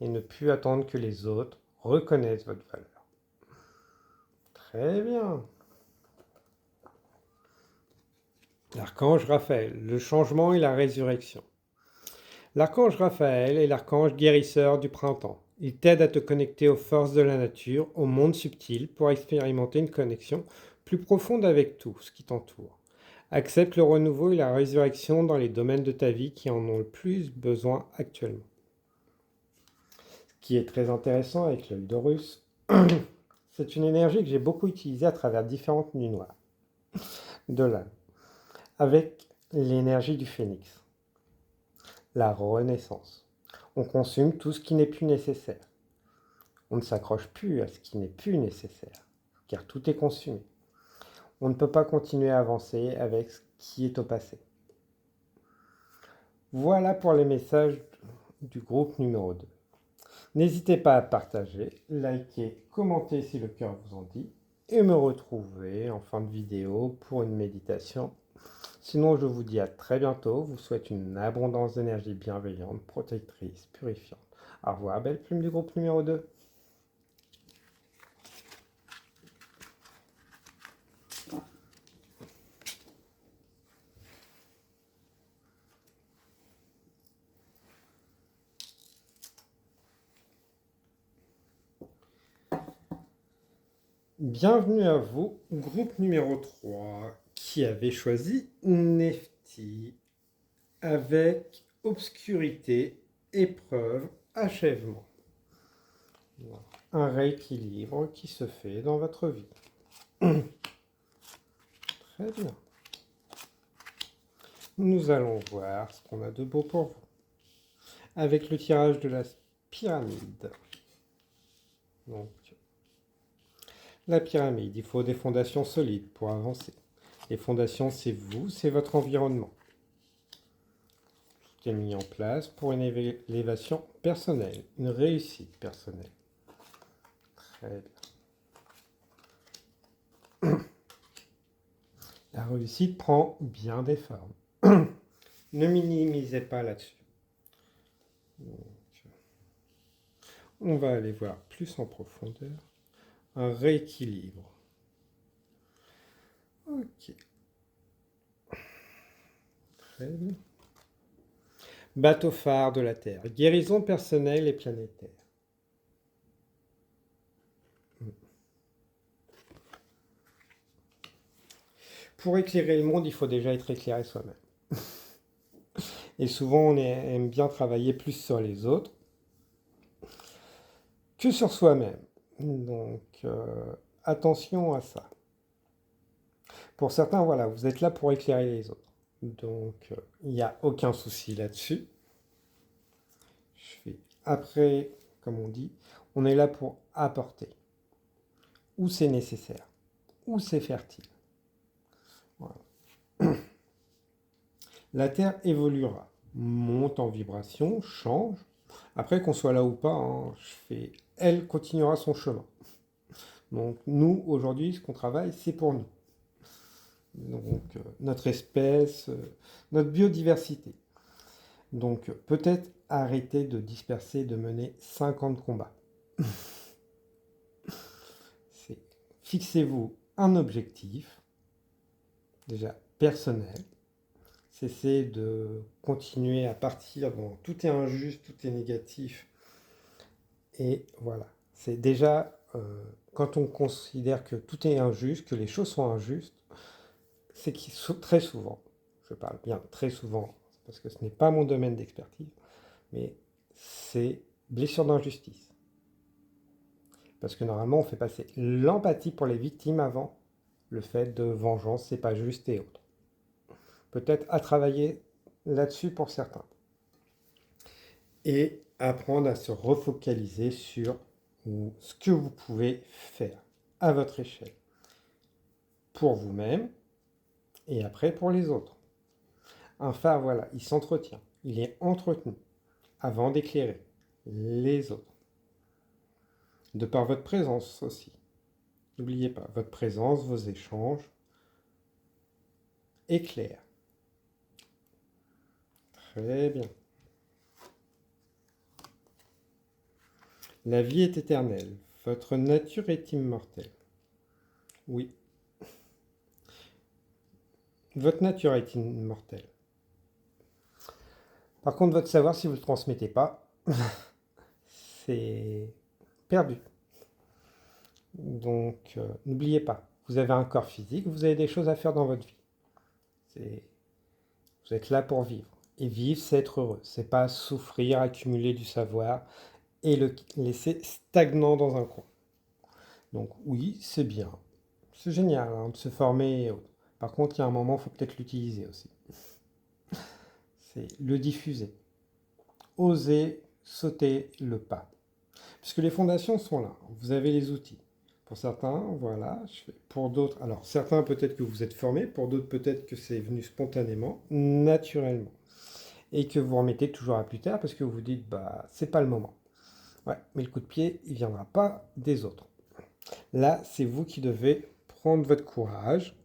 et ne plus attendre que les autres reconnaissent votre valeur. Très bien. L'archange Raphaël, le changement et la résurrection. L'archange Raphaël est l'archange guérisseur du printemps. Il t'aide à te connecter aux forces de la nature, au monde subtil, pour expérimenter une connexion plus profonde avec tout ce qui t'entoure. Accepte le renouveau et la résurrection dans les domaines de ta vie qui en ont le plus besoin actuellement. Ce qui est très intéressant avec l'œil d'Horus, c'est une énergie que j'ai beaucoup utilisée à travers différentes nuits noires de l'âme, avec l'énergie du phénix, la renaissance. On consomme tout ce qui n'est plus nécessaire. On ne s'accroche plus à ce qui n'est plus nécessaire, car tout est consumé. On ne peut pas continuer à avancer avec ce qui est au passé. Voilà pour les messages du groupe numéro 2. N'hésitez pas à partager, liker, commenter si le cœur vous en dit, et me retrouver en fin de vidéo pour une méditation. Sinon, je vous dis à très bientôt. Je vous souhaite une abondance d'énergie bienveillante, protectrice, purifiante. Au revoir, belle plume du groupe numéro 2. Bienvenue à vous, groupe numéro 3, qui avait choisi Nefti avec obscurité, épreuve, achèvement. Voilà. Un rééquilibre qui se fait dans votre vie. Très bien. Nous allons voir ce qu'on a de beau pour vous. Avec le tirage de la pyramide. Donc, la pyramide, il faut des fondations solides pour avancer. Les fondations, c'est vous, c'est votre environnement. Tout est mis en place pour une élévation personnelle, une réussite personnelle. Très bien. La réussite prend bien des formes. Ne minimisez pas là-dessus. On va aller voir plus en profondeur. Un rééquilibre. Ok. Très bien. Bateau phare de la Terre. Guérison personnelle et planétaire. Pour éclairer le monde, il faut déjà être éclairé soi-même. Et souvent, on aime bien travailler plus sur les autres que sur soi-même. Donc, attention à ça. Pour certains, voilà, vous êtes là pour éclairer les autres. Donc, il n'y a aucun souci là-dessus. Après, comme on dit, on est là pour apporter. Où c'est nécessaire. Où c'est fertile. Voilà. La Terre évoluera, monte en vibration, change. Après, qu'on soit là ou pas, hein, elle continuera son chemin. Donc nous, aujourd'hui, ce qu'on travaille, c'est pour nous. Donc notre espèce, notre biodiversité. Donc peut-être arrêter de disperser, de mener 50 combats. Fixez-vous un objectif, déjà personnel. Cessez de continuer à partir dans tout est injuste, tout est négatif. Et voilà, c'est déjà quand on considère que tout est injuste, que les choses sont injustes, c'est que très souvent, je parle bien très souvent, parce que ce n'est pas mon domaine d'expertise, mais c'est blessure d'injustice. Parce que normalement, on fait passer l'empathie pour les victimes avant le fait de vengeance, c'est pas juste et autres. Peut-être à travailler là-dessus pour certains. Et apprendre à se refocaliser sur ce que vous pouvez faire à votre échelle. Pour vous-même et après pour les autres. Un phare, voilà, il s'entretient, il est entretenu avant d'éclairer les autres. De par votre présence aussi. N'oubliez pas, votre présence, vos échanges éclairent. Très bien. La vie est éternelle. Votre nature est immortelle. Oui, votre nature est immortelle. Par contre, votre savoir, si vous ne le transmettez pas, c'est perdu. Donc, n'oubliez pas, vous avez un corps physique, vous avez des choses à faire dans votre vie. Vous êtes là pour vivre. Et vivre, c'est être heureux. C'est pas souffrir, accumuler du savoir et le laisser stagnant dans un coin. Donc oui, c'est bien. C'est génial hein, de se former et autres. Par contre, il y a un moment, il faut peut-être l'utiliser aussi. C'est le diffuser. Oser sauter le pas. Puisque les fondations sont là. Vous avez les outils. Pour certains, voilà. Pour d'autres, alors certains peut-être que vous êtes formés, pour d'autres peut-être que c'est venu spontanément, naturellement. Et que vous remettez toujours à plus tard parce que vous vous dites, bah, c'est pas le moment. Ouais, mais le coup de pied, il viendra pas des autres. Là, c'est vous qui devez prendre votre courage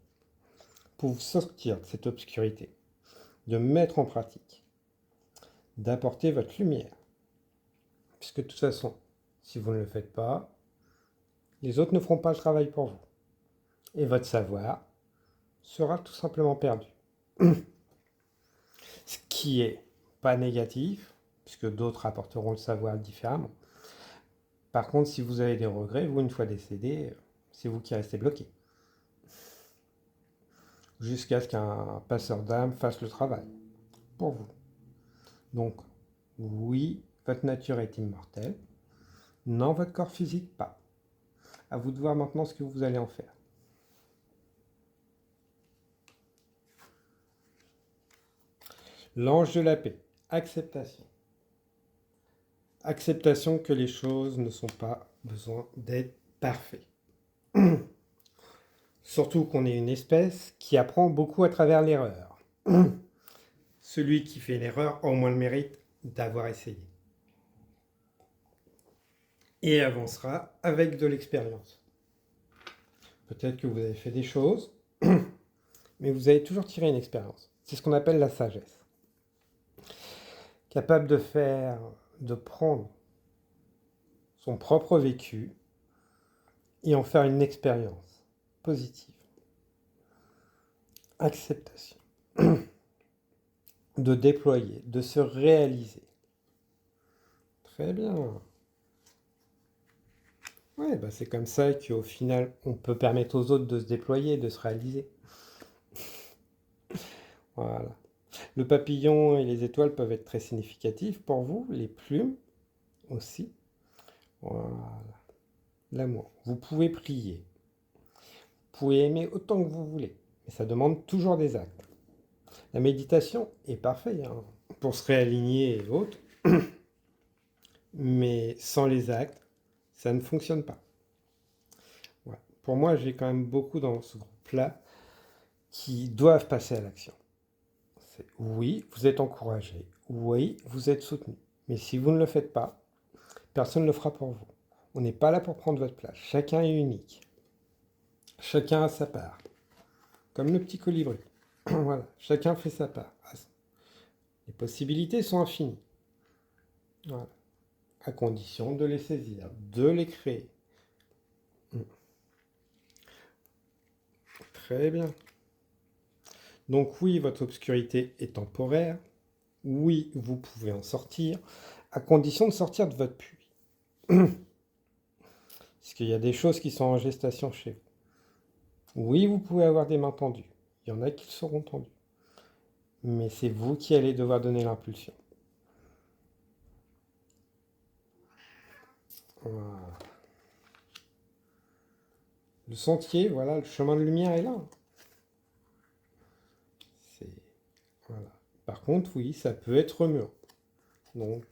pour vous sortir de cette obscurité, de mettre en pratique, d'apporter votre lumière. Puisque de toute façon, si vous ne le faites pas, les autres ne feront pas le travail pour vous. Et votre savoir sera tout simplement perdu. Ce qui est pas négatif, puisque d'autres apporteront le savoir différemment. Par contre, si vous avez des regrets, vous, une fois décédé, c'est vous qui restez bloqué. Jusqu'à ce qu'un passeur d'âme fasse le travail pour vous. Donc, oui, votre nature est immortelle. Non, votre corps physique, pas. À vous de voir maintenant ce que vous allez en faire. L'ange de la paix, acceptation. Acceptation que les choses ne sont pas besoin d'être parfaites. Surtout qu'on est une espèce qui apprend beaucoup à travers l'erreur. Celui qui fait l'erreur a au moins le mérite d'avoir essayé. Et avancera avec de l'expérience. Peut-être que vous avez fait des choses, mais vous avez toujours tiré une expérience. C'est ce qu'on appelle la sagesse. Capable de prendre son propre vécu et en faire une expérience positive. Acceptation. De déployer, de se réaliser. Très bien. Ouais, bah c'est comme ça qu'au final, on peut permettre aux autres de se déployer, de se réaliser. Voilà. Le papillon et les étoiles peuvent être très significatifs pour vous, les plumes aussi. Voilà. L'amour. Vous pouvez prier. Vous pouvez aimer autant que vous voulez, mais ça demande toujours des actes. La méditation est parfaite hein, pour se réaligner et autres, mais sans les actes, ça ne fonctionne pas. Ouais. Pour moi, j'ai quand même beaucoup dans ce groupe-là qui doivent passer à l'action. Oui, vous êtes encouragé. Oui, vous êtes soutenu. Mais si vous ne le faites pas, personne ne le fera pour vous. On n'est pas là pour prendre votre place. Chacun est unique. Chacun a sa part. Comme le petit colibri. Voilà, chacun fait sa part. Les possibilités sont infinies. Voilà. À condition de les saisir, de les créer. Très bien. Donc oui, votre obscurité est temporaire. Oui, vous pouvez en sortir, à condition de sortir de votre puits. Parce qu'il y a des choses qui sont en gestation chez vous. Oui, vous pouvez avoir des mains tendues. Il y en a qui seront tendues. Mais c'est vous qui allez devoir donner l'impulsion. Voilà. Le sentier, voilà, le chemin de lumière est là. C'est... Voilà. Par contre, oui, ça peut être remuant. Donc,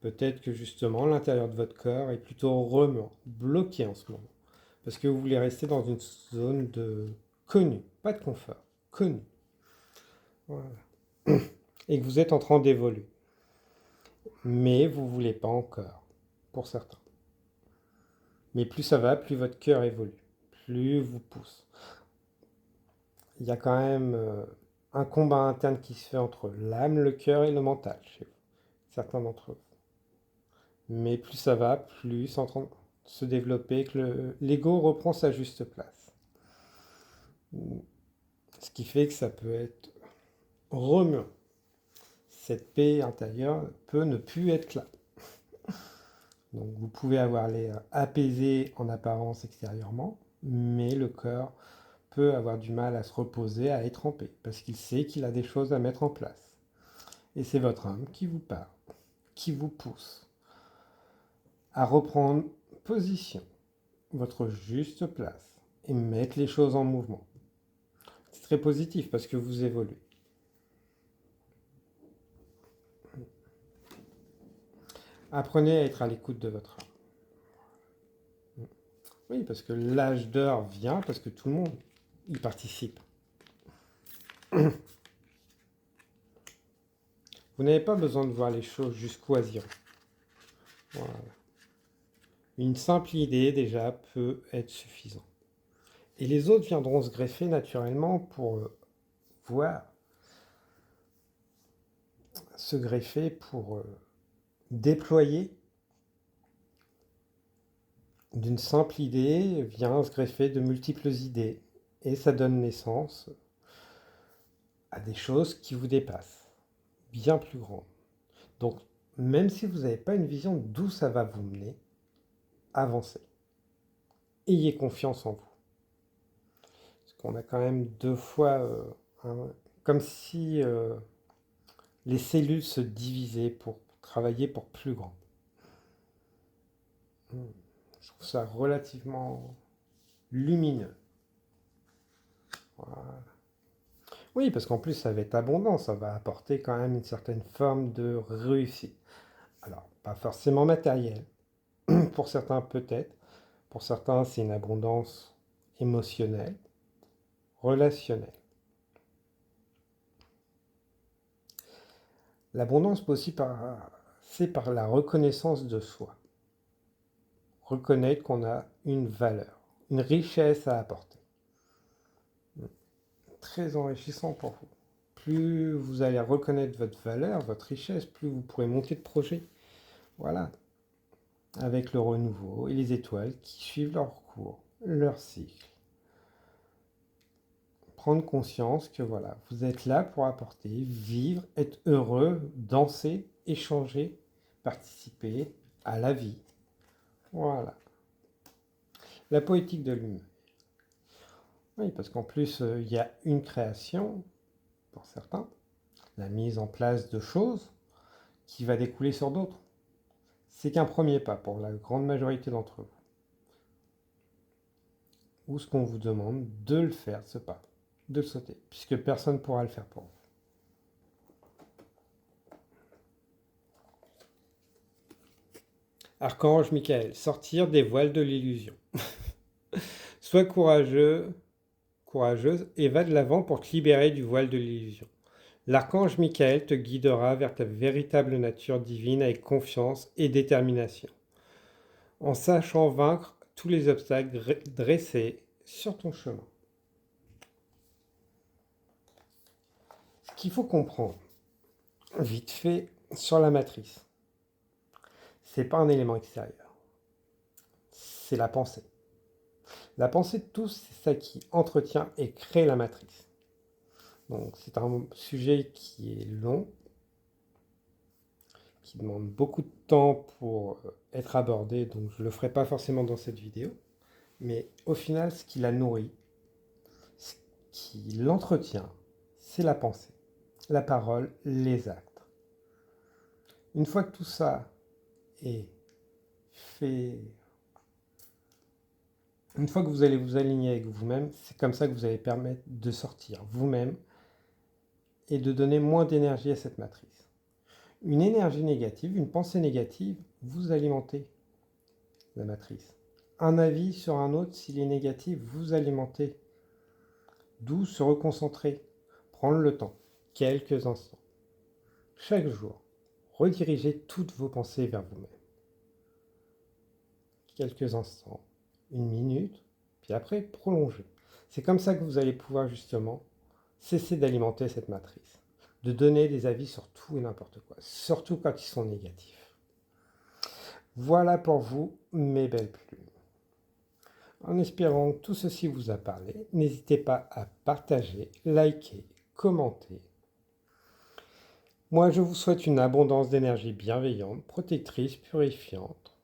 peut-être que justement, l'intérieur de votre corps est plutôt remuant, bloqué en ce moment. Parce que vous voulez rester dans une zone de connu, pas de confort, connu. Voilà. Et que vous êtes en train d'évoluer. Mais vous ne voulez pas encore, pour certains. Mais plus ça va, plus votre cœur évolue, plus vous pousse. Il y a quand même un combat interne qui se fait entre l'âme, le cœur et le mental chez vous, certains d'entre vous. Mais plus ça va, plus c'est en train de se développer, que l'ego reprend sa juste place. Ce qui fait que ça peut être remuant. Cette paix intérieure peut ne plus être là. Donc vous pouvez avoir l'air apaisé en apparence extérieurement, mais le corps peut avoir du mal à se reposer, à être en paix, parce qu'il sait qu'il a des choses à mettre en place. Et c'est votre âme qui vous parle, qui vous pousse à reprendre position, votre juste place, et mettre les choses en mouvement. C'est très positif parce que vous évoluez. Apprenez à être à l'écoute de votre âme. Oui, parce que l'âge d'or vient parce que tout le monde y participe. Vous n'avez pas besoin de voir les choses jusqu'où elles iront. Voilà. Une simple idée déjà peut être suffisante. Et les autres viendront se greffer naturellement pour voir, se greffer pour déployer. D'une simple idée vient se greffer de multiples idées et ça donne naissance à des choses qui vous dépassent, bien plus grandes. Donc, même si vous n'avez pas une vision d'où ça va vous mener, avancez. Ayez confiance en vous. Parce qu'on a quand même deux fois, comme si les cellules se divisaient pour travailler pour plus grand. Je trouve ça relativement lumineux. Voilà. Oui, parce qu'en plus, ça va être abondant, ça va apporter quand même une certaine forme de réussite. Alors, pas forcément matérielle, pour certains peut-être, pour certains c'est une abondance émotionnelle, relationnelle. L'abondance peut aussi c'est par la reconnaissance de soi. Reconnaître qu'on a une valeur, une richesse à apporter. Très enrichissant pour vous. Plus vous allez reconnaître votre valeur, votre richesse, plus vous pourrez monter de projet. Voilà. Avec le renouveau et les étoiles qui suivent leur cours, leur cycle. Prendre conscience que voilà, vous êtes là pour apporter, vivre, être heureux, danser, échanger, participer à la vie. Voilà. La poétique de l'humain. Oui, parce qu'en plus, il y a une création, pour certains, la mise en place de choses qui va découler sur d'autres. C'est qu'un premier pas pour la grande majorité d'entre vous. Ou ce qu'on vous demande de le faire, ce pas, de le sauter, puisque personne ne pourra le faire pour vous. Archange Michael, sortir des voiles de l'illusion. Sois courageux, courageuse et va de l'avant pour te libérer du voile de l'illusion. L'archange Michael te guidera vers ta véritable nature divine avec confiance et détermination, en sachant vaincre tous les obstacles dressés sur ton chemin. Ce qu'il faut comprendre, vite fait, sur la matrice, c'est pas un élément extérieur, c'est la pensée. La pensée de tous, c'est ça qui entretient et crée la matrice. Donc c'est un sujet qui est long, qui demande beaucoup de temps pour être abordé, donc je ne le ferai pas forcément dans cette vidéo. Mais au final, ce qui la nourrit, ce qui l'entretient, c'est la pensée, la parole, les actes. Une fois que tout ça est fait, une fois que vous allez vous aligner avec vous-même, c'est comme ça que vous allez permettre de sortir vous-même et de donner moins d'énergie à cette matrice. Une énergie négative, une pensée négative, vous alimentez la matrice. Un avis sur un autre, s'il est négatif, vous alimentez. D'où se reconcentrer, prendre le temps, quelques instants. Chaque jour, redirigez toutes vos pensées vers vous-même. Quelques instants, une minute, puis après, prolongez. C'est comme ça que vous allez pouvoir justement Cessez d'alimenter cette matrice, de donner des avis sur tout et n'importe quoi, surtout quand ils sont négatifs. Voilà pour vous, mes belles plumes. En espérant que tout ceci vous a parlé, n'hésitez pas à partager, liker, commenter. Moi, je vous souhaite une abondance d'énergie bienveillante, protectrice, purifiante.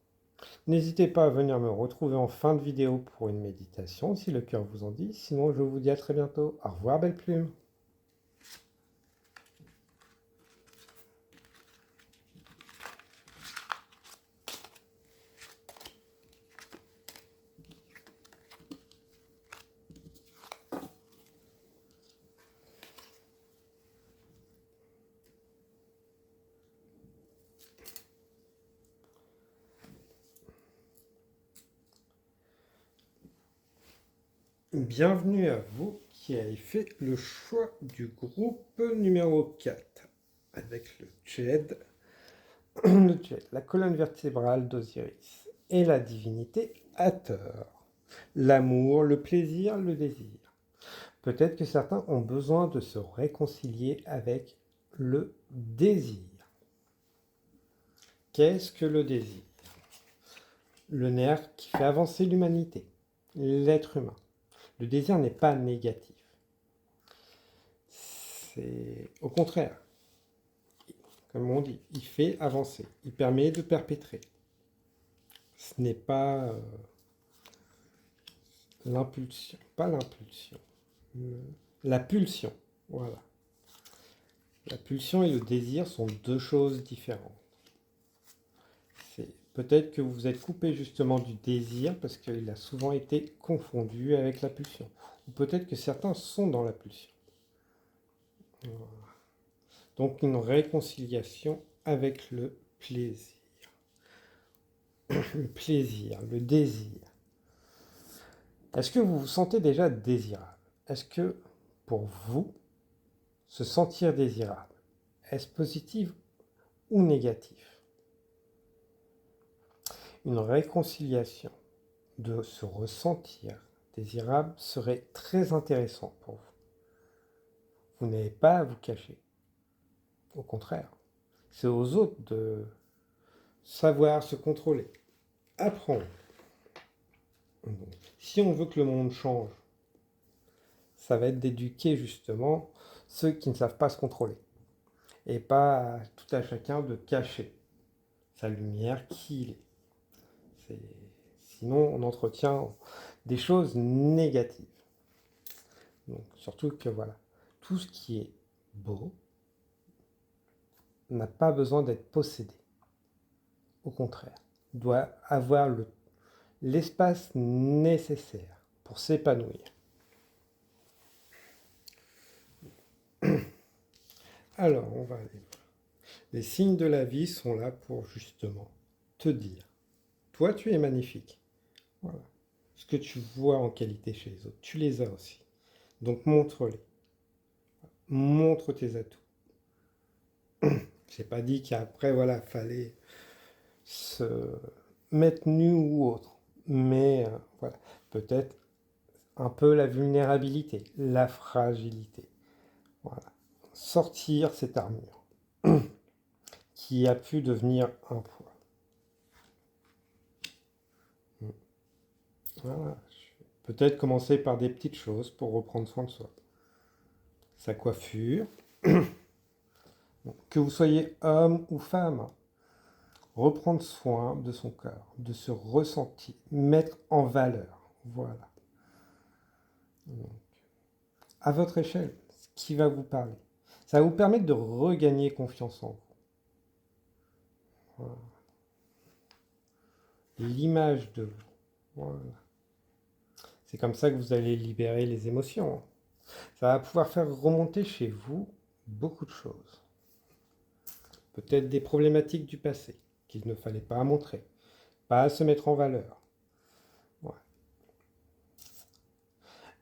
N'hésitez pas à venir me retrouver en fin de vidéo pour une méditation, si le cœur vous en dit. Sinon, je vous dis à très bientôt. Au revoir, belles plumes. Bienvenue à vous qui avez fait le choix du groupe numéro 4 avec le Tchède, la colonne vertébrale d'Osiris et la divinité Hathor. L'amour, le plaisir, le désir. Peut-être que certains ont besoin de se réconcilier avec le désir. Qu'est-ce que le désir? Le nerf qui fait avancer l'humanité, l'être humain. Le désir n'est pas négatif. C'est au contraire, comme on dit, il fait avancer, il permet de perpétrer. Ce n'est pas l'impulsion, pas l'impulsion, la pulsion, voilà. La pulsion et le désir sont deux choses différentes. Peut-être que vous vous êtes coupé justement du désir parce qu'il a souvent été confondu avec la pulsion. Ou peut-être que certains sont dans la pulsion. Voilà. Donc une réconciliation avec le plaisir. Le plaisir, le désir. Est-ce que vous vous sentez déjà désirable? Est-ce que pour vous, se sentir désirable, est-ce positif ou négatif? Une réconciliation de se ressentir désirable serait très intéressant pour vous. Vous n'avez pas à vous cacher. Au contraire, c'est aux autres de savoir se contrôler, apprendre. Si on veut que le monde change, ça va être d'éduquer justement ceux qui ne savent pas se contrôler. Et pas tout à chacun de cacher sa lumière, qui il est. Sinon, on entretient des choses négatives. Donc, surtout que voilà, tout ce qui est beau n'a pas besoin d'être possédé. Au contraire, doit avoir l'espace nécessaire pour s'épanouir. Alors, on va aller voir. Les signes de la vie sont là pour justement te dire, toi tu es magnifique. Voilà. Ce que tu vois en qualité chez les autres, tu les as aussi. Donc montre-les. Montre tes atouts. J'ai pas dit qu'après, voilà, fallait se mettre nu ou autre. Mais voilà, peut-être un peu la vulnérabilité, la fragilité. Voilà. Sortir cette armure qui a pu devenir un poids. Voilà. Peut-être commencer par des petites choses pour reprendre soin de soi. Sa coiffure. Que vous soyez homme ou femme, reprendre soin de son corps, de se ressentir, mettre en valeur. Voilà. Donc, à votre échelle, ce qui va vous parler. Ça va vous permettre de regagner confiance en vous. Voilà. L'image de vous. Voilà. C'est comme ça que vous allez libérer les émotions. Ça va pouvoir faire remonter chez vous beaucoup de choses. Peut-être des problématiques du passé qu'il ne fallait pas montrer, pas se mettre en valeur. Ouais.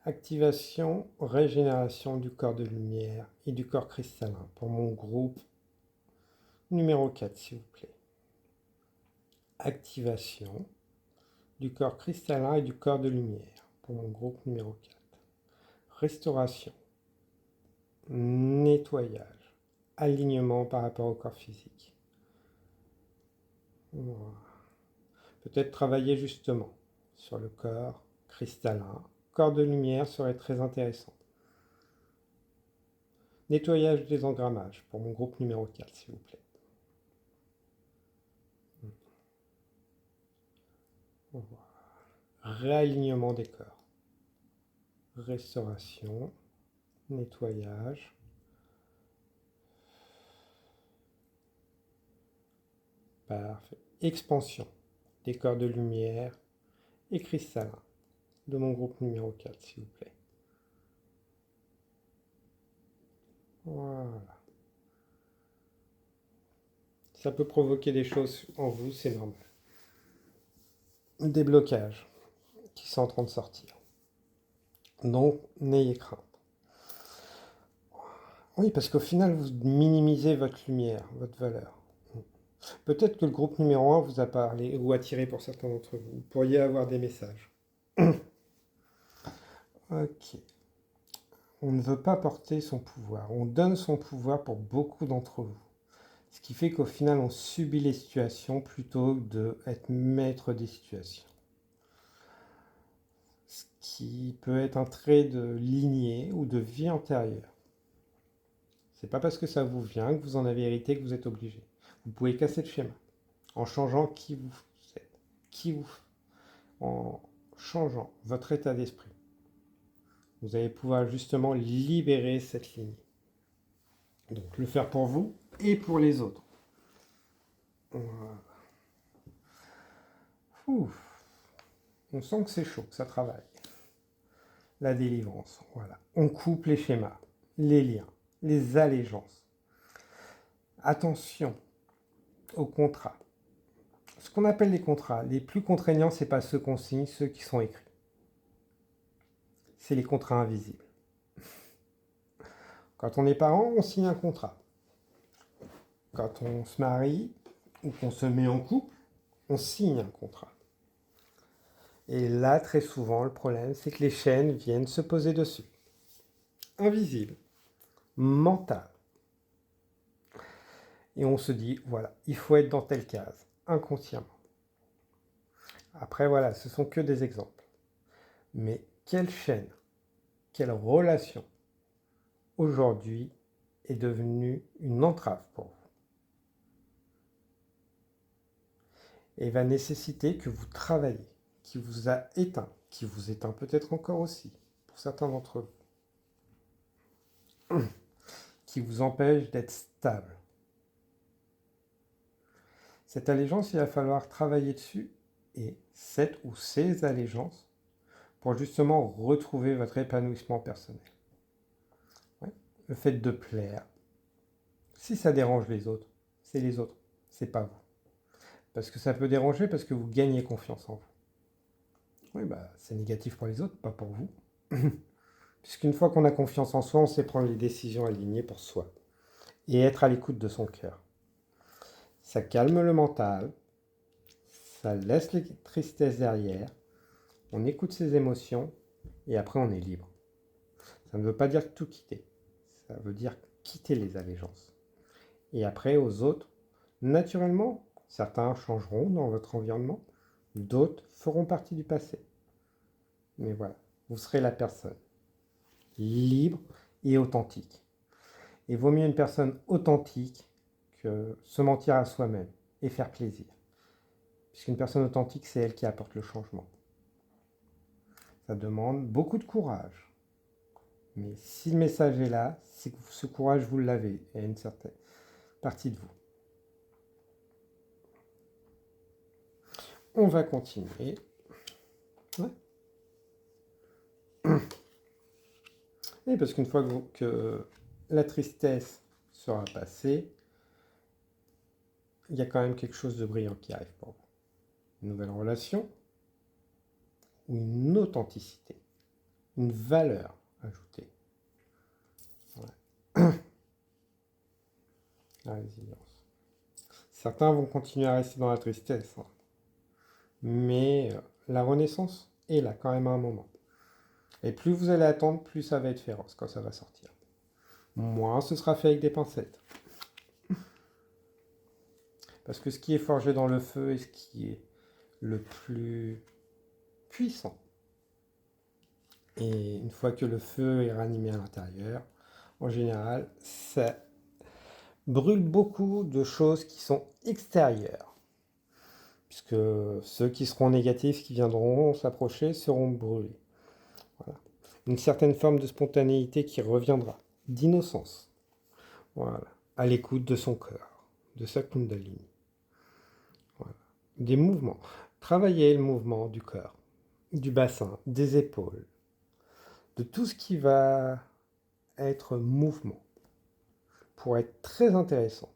Activation, régénération du corps de lumière et du corps cristallin pour mon groupe numéro 4, s'il vous plaît. Activation du corps cristallin et du corps de lumière pour mon groupe numéro 4. Restauration nettoyage, alignement par rapport au corps physique. Voilà. Peut-être travailler justement sur le corps cristallin. Corps de lumière serait très intéressant. Nettoyage des engrammages pour mon groupe numéro 4, s'il vous plaît. Voilà. Réalignement des corps. Restauration. Nettoyage. Parfait. Expansion des corps de lumière et cristallins de mon groupe numéro 4, s'il vous plaît. Voilà. Ça peut provoquer des choses en vous, c'est normal. Des blocages qui sont en train de sortir. Donc, n'ayez crainte. Oui, parce qu'au final, vous minimisez votre lumière, votre valeur. Peut-être que le groupe numéro 1 vous a parlé ou attiré pour certains d'entre vous. Vous pourriez avoir des messages. Ok. On ne veut pas porter son pouvoir. On donne son pouvoir pour beaucoup d'entre vous. Ce qui fait qu'au final, on subit les situations plutôt que d'être maître des situations. Ce qui peut être un trait de lignée ou de vie antérieure. C'est pas parce que ça vous vient, que vous en avez hérité, que vous êtes obligé. Vous pouvez casser le schéma en changeant qui vous êtes, en changeant votre état d'esprit. Vous allez pouvoir justement libérer cette ligne. Donc le faire pour vous et pour les autres. Voilà. On sent que c'est chaud, que ça travaille. La délivrance, voilà. On coupe les schémas, les liens, les allégeances. Attention aux contrats. Ce qu'on appelle les contrats, les plus contraignants, ce n'est pas ceux qu'on signe, ceux qui sont écrits. C'est les contrats invisibles. Quand on est parent, on signe un contrat. Quand on se marie ou qu'on se met en couple, on signe un contrat. Et là, très souvent, le problème, c'est que les chaînes viennent se poser dessus. Invisible, mental. Et on se dit, voilà, il faut être dans telle case, inconsciemment. Après, voilà, ce sont que des exemples. Mais quelle chaîne, quelle relation, aujourd'hui, est devenue une entrave pour vous? Et va nécessiter que vous travaillez, qui vous a éteint, qui vous éteint peut-être encore aussi, pour certains d'entre vous, qui vous empêche d'être stable. Cette allégeance, il va falloir travailler dessus, et cette ou ces allégeances, pour justement retrouver votre épanouissement personnel. Ouais. Le fait de plaire, si ça dérange les autres, c'est pas vous. Parce que ça peut déranger parce que vous gagnez confiance en vous. Oui, bah c'est négatif pour les autres, pas pour vous. Puisqu'une fois qu'on a confiance en soi, on sait prendre les décisions alignées pour soi. Et être à l'écoute de son cœur. Ça calme le mental, ça laisse les tristesses derrière, on écoute ses émotions, et après on est libre. Ça ne veut pas dire tout quitter, ça veut dire quitter les allégeances. Et après, aux autres, naturellement, certains changeront dans votre environnement, d'autres feront partie du passé. Mais voilà, vous serez la personne libre et authentique. Et vaut mieux une personne authentique que se mentir à soi-même et faire plaisir. Puisqu'une personne authentique, c'est elle qui apporte le changement. Ça demande beaucoup de courage. Mais si le message est là, c'est que ce courage, vous l'avez, à une certaine partie de vous. On va continuer. Ouais. Et parce qu'une fois que la tristesse sera passée, il y a quand même quelque chose de brillant qui arrive pour vous. Une nouvelle relation ou une authenticité, une valeur ajoutée. Ouais. La résilience. Certains vont continuer à rester dans la tristesse, hein. Mais la renaissance est là quand même à un moment. Et plus vous allez attendre, plus ça va être féroce quand ça va sortir. moins ce sera fait avec des pincettes. Parce que ce qui est forgé dans le feu est ce qui est le plus puissant. Et une fois que le feu est ranimé à l'intérieur, en général, ça brûle beaucoup de choses qui sont extérieures. Puisque ceux qui seront négatifs, qui viendront s'approcher, seront brûlés. Voilà. Une certaine forme de spontanéité qui reviendra, d'innocence. Voilà. À l'écoute de son cœur, de sa kundalini. Voilà. Des mouvements. Travailler le mouvement du cœur, du bassin, des épaules, de tout ce qui va être mouvement, pour être très intéressant,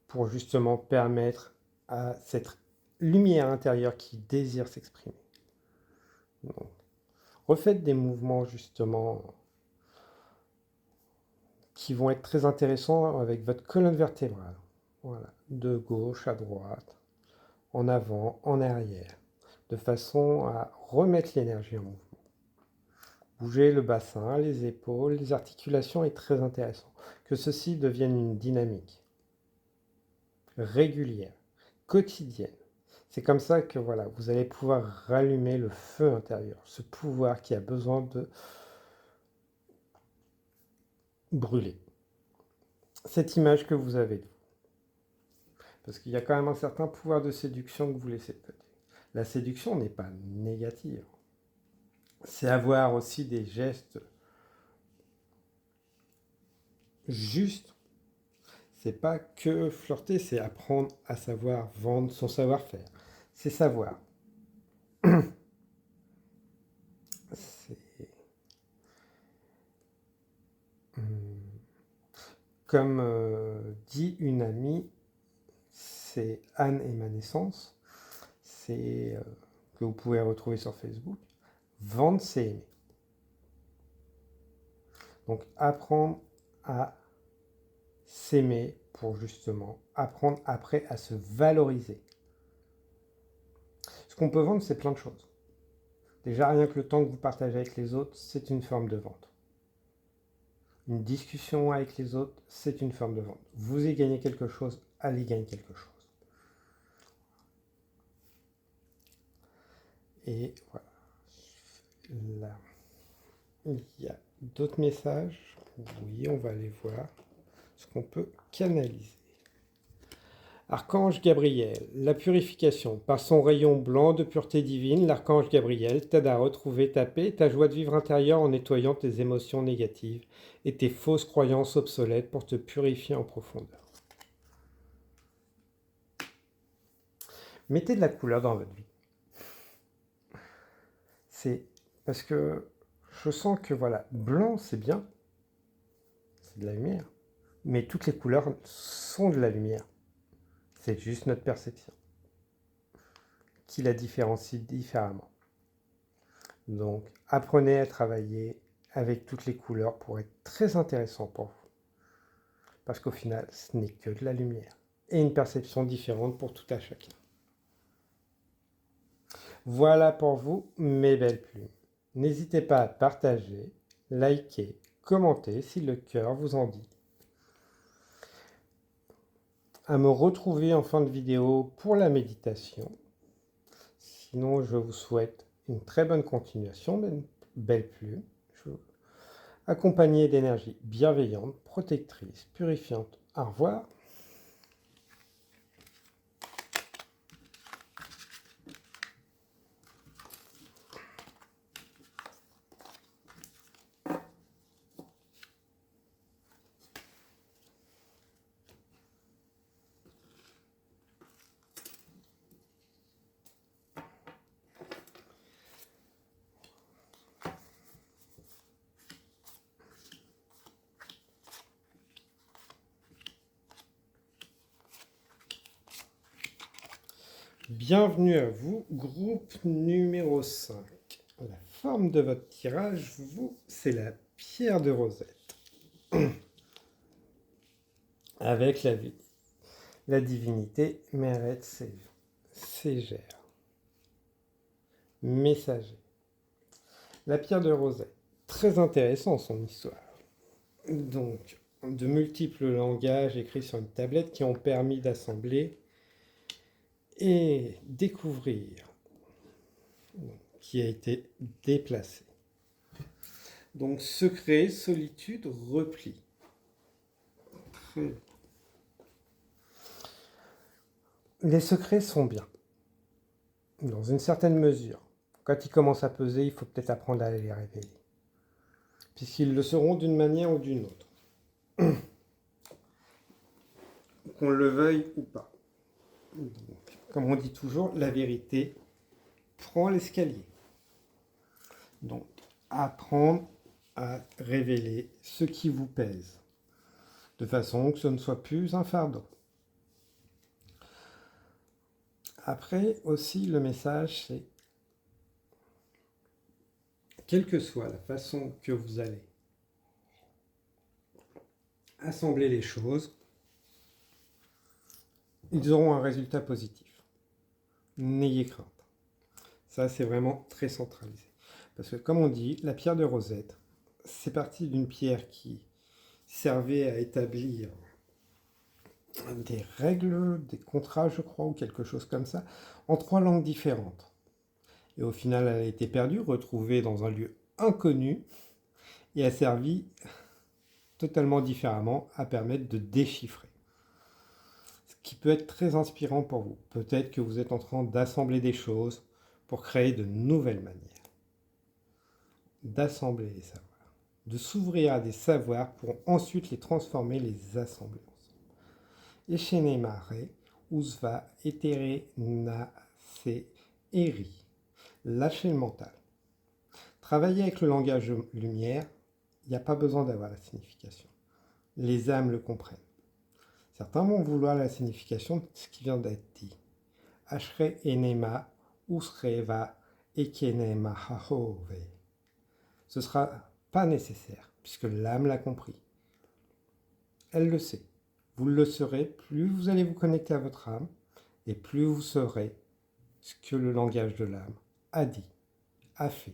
pour justement permettre à cette lumière intérieure qui désire s'exprimer. Donc, refaites des mouvements justement qui vont être très intéressants avec votre colonne vertébrale. Voilà, de gauche à droite, en avant, en arrière, de façon à remettre l'énergie en mouvement. Bouger le bassin, les épaules, les articulations est très intéressant. Que ceci devienne une dynamique régulière, quotidienne. C'est comme ça que voilà, vous allez pouvoir rallumer le feu intérieur, ce pouvoir qui a besoin de brûler. Cette image que vous avez de vous. Parce qu'il y a quand même un certain pouvoir de séduction que vous laissez de côté. La séduction n'est pas négative. C'est avoir aussi des gestes justes. C'est pas que flirter, c'est apprendre à savoir vendre son savoir-faire. C'est savoir. C'est comme dit une amie, c'est Anne et ma naissance, c'est que vous pouvez retrouver sur Facebook. Vendre, c'est aimer. Donc apprendre à s'aimer pour justement apprendre après à se valoriser. Ce qu'on peut vendre, c'est plein de choses. Déjà, rien que le temps que vous partagez avec les autres, c'est une forme de vente. Une discussion avec les autres, c'est une forme de vente. Vous y gagnez quelque chose, elle y gagne quelque chose. Et voilà. Là, il y a d'autres messages. Oui, on va aller voir ce qu'on peut canaliser. Archange Gabriel, la purification. Par son rayon blanc de pureté divine, l'archange Gabriel t'aide à retrouver ta paix et ta joie de vivre intérieure en nettoyant tes émotions négatives et tes fausses croyances obsolètes pour te purifier en profondeur. Mettez de la couleur dans votre vie. C'est parce que je sens que voilà, blanc c'est bien, c'est de la lumière, mais toutes les couleurs sont de la lumière. C'est juste notre perception qui la différencie différemment. Donc, apprenez à travailler avec toutes les couleurs pour être très intéressant pour vous. Parce qu'au final, ce n'est que de la lumière. Et une perception différente pour tout à chacun. Voilà pour vous, mes belles plumes. N'hésitez pas à partager, liker, commenter si le cœur vous en dit. À me retrouver en fin de vidéo pour la méditation. Sinon, je vous souhaite une très bonne continuation, belle plume, accompagnée d'énergie bienveillante, protectrice, purifiante. Au revoir. Bienvenue à vous, groupe numéro 5. La forme de votre tirage, vous, c'est la pierre de Rosette. Avec la divinité Meret Ségère. Messager. La pierre de Rosette. Très intéressant son histoire. Donc, de multiples langages écrits sur une tablette qui ont permis d'assembler et découvrir qui a été déplacé. Donc, secret, solitude, repli. Très bien. Les secrets sont bien, dans une certaine mesure. Quand ils commencent à peser, il faut peut-être apprendre à les révéler, puisqu'ils le seront d'une manière ou d'une autre, qu'on le veuille ou pas. Donc, comme on dit toujours, la vérité prend l'escalier. Donc, apprendre à révéler ce qui vous pèse, de façon que ce ne soit plus un fardeau. Après aussi, le message, c'est quelle que soit la façon que vous allez assembler les choses, ils auront un résultat positif. N'ayez crainte. Ça, c'est vraiment très centralisé. Parce que, comme on dit, la pierre de Rosette, c'est parti d'une pierre qui servait à établir des règles, des contrats, je crois, ou quelque chose comme ça, en 3 langues différentes. Et au final, elle a été perdue, retrouvée dans un lieu inconnu, et a servi totalement différemment à permettre de déchiffrer. Ce qui peut être très inspirant pour vous. Peut-être que vous êtes en train d'assembler des choses pour créer de nouvelles manières. D'assembler les savoirs. De s'ouvrir à des savoirs pour ensuite les transformer, les assembler ensemble. Eshenemare, Usva, Etere, Na, Se, Eri. Lâchez le mental. Travailler avec le langage de lumière, il n'y a pas besoin d'avoir la signification. Les âmes le comprennent. Certains vont vouloir la signification de ce qui vient d'être dit. Ashre enema, usreva, ekenema hahove. Ce ne sera pas nécessaire, puisque l'âme l'a compris. Elle le sait. Vous le saurez, plus vous allez vous connecter à votre âme, et plus vous saurez ce que le langage de l'âme a dit, a fait.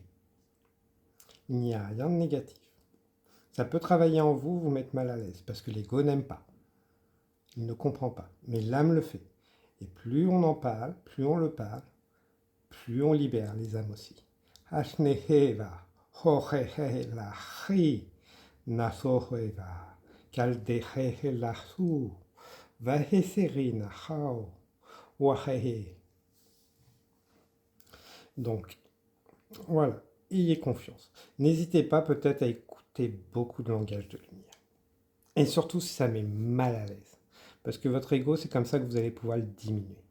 Il n'y a rien de négatif. Ça peut travailler en vous, vous mettre mal à l'aise, parce que l'ego n'aime pas. Il ne comprend pas, mais l'âme le fait. Et plus on en parle, plus on le parle, plus on libère les âmes aussi. Hashneheva, hohehe la chi, nasoheva, kaldehehe la su, vaheseri na hao, wahehe. Donc, voilà, ayez confiance. N'hésitez pas peut-être à écouter beaucoup de langage de lumière. Et surtout si ça met mal à l'aise. Parce que votre ego, c'est comme ça que vous allez pouvoir le diminuer.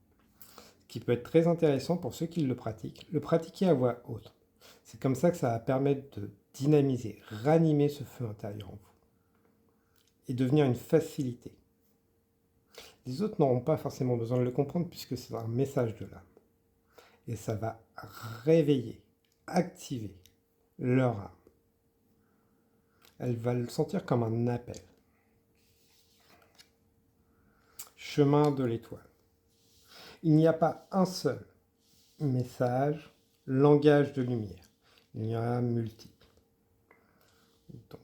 Ce qui peut être très intéressant pour ceux qui le pratiquer à voix haute. C'est comme ça que ça va permettre de dynamiser, ranimer ce feu intérieur en vous. Et devenir une facilité. Les autres n'auront pas forcément besoin de le comprendre puisque c'est un message de l'âme. Et ça va réveiller, activer leur âme. Elle va le sentir comme un appel. Chemin de l'étoile. Il n'y a pas un seul message, langage de lumière. Il y en a multiples. Donc,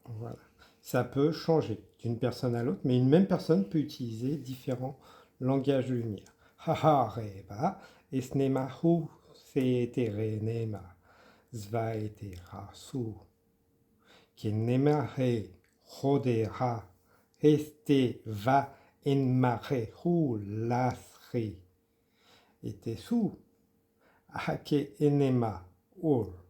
voilà. Ça peut changer d'une personne à l'autre, mais une même personne peut utiliser différents langages de lumière. Haha, reba, esnema hu, seeterenema, zvaetera su, kenema he, rodera, este va enmare hu lasre, ete su, ake enema ur.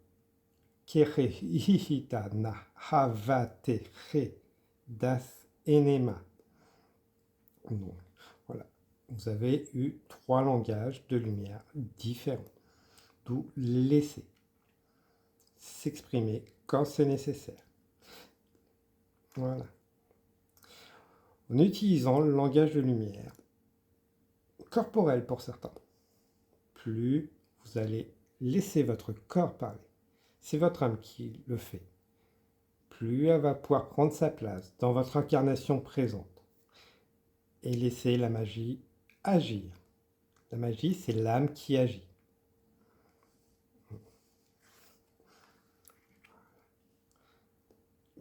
Kerehihita na havateche das enema. Donc, voilà. Vous avez eu 3 langages de lumière différents. D'où laisser s'exprimer quand c'est nécessaire. Voilà. En utilisant le langage de lumière, corporel pour certains, plus vous allez laisser votre corps parler. C'est votre âme qui le fait. Plus elle va pouvoir prendre sa place dans votre incarnation présente et laisser la magie agir. La magie, c'est l'âme qui agit.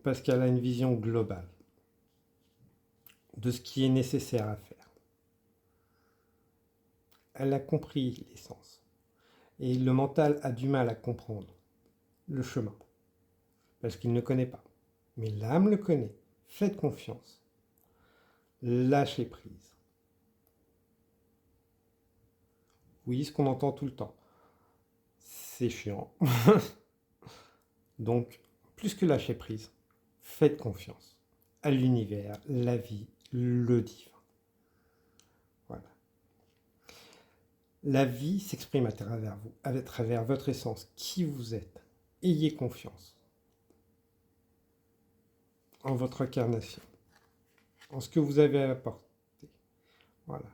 parce qu'elle a une vision globale de ce qui est nécessaire à faire. Elle a compris l'essence. Et le mental a du mal à comprendre le chemin, parce qu'il ne connaît pas. Mais l'âme le connaît. Faites confiance. Lâchez prise. Oui, ce qu'on entend tout le temps. C'est chiant. Donc, plus que lâcher prise, faites confiance à l'univers, la vie, le divin. Voilà. La vie s'exprime à travers vous, à travers votre essence, qui vous êtes. Ayez confiance en votre incarnation, en ce que vous avez apporté. Voilà.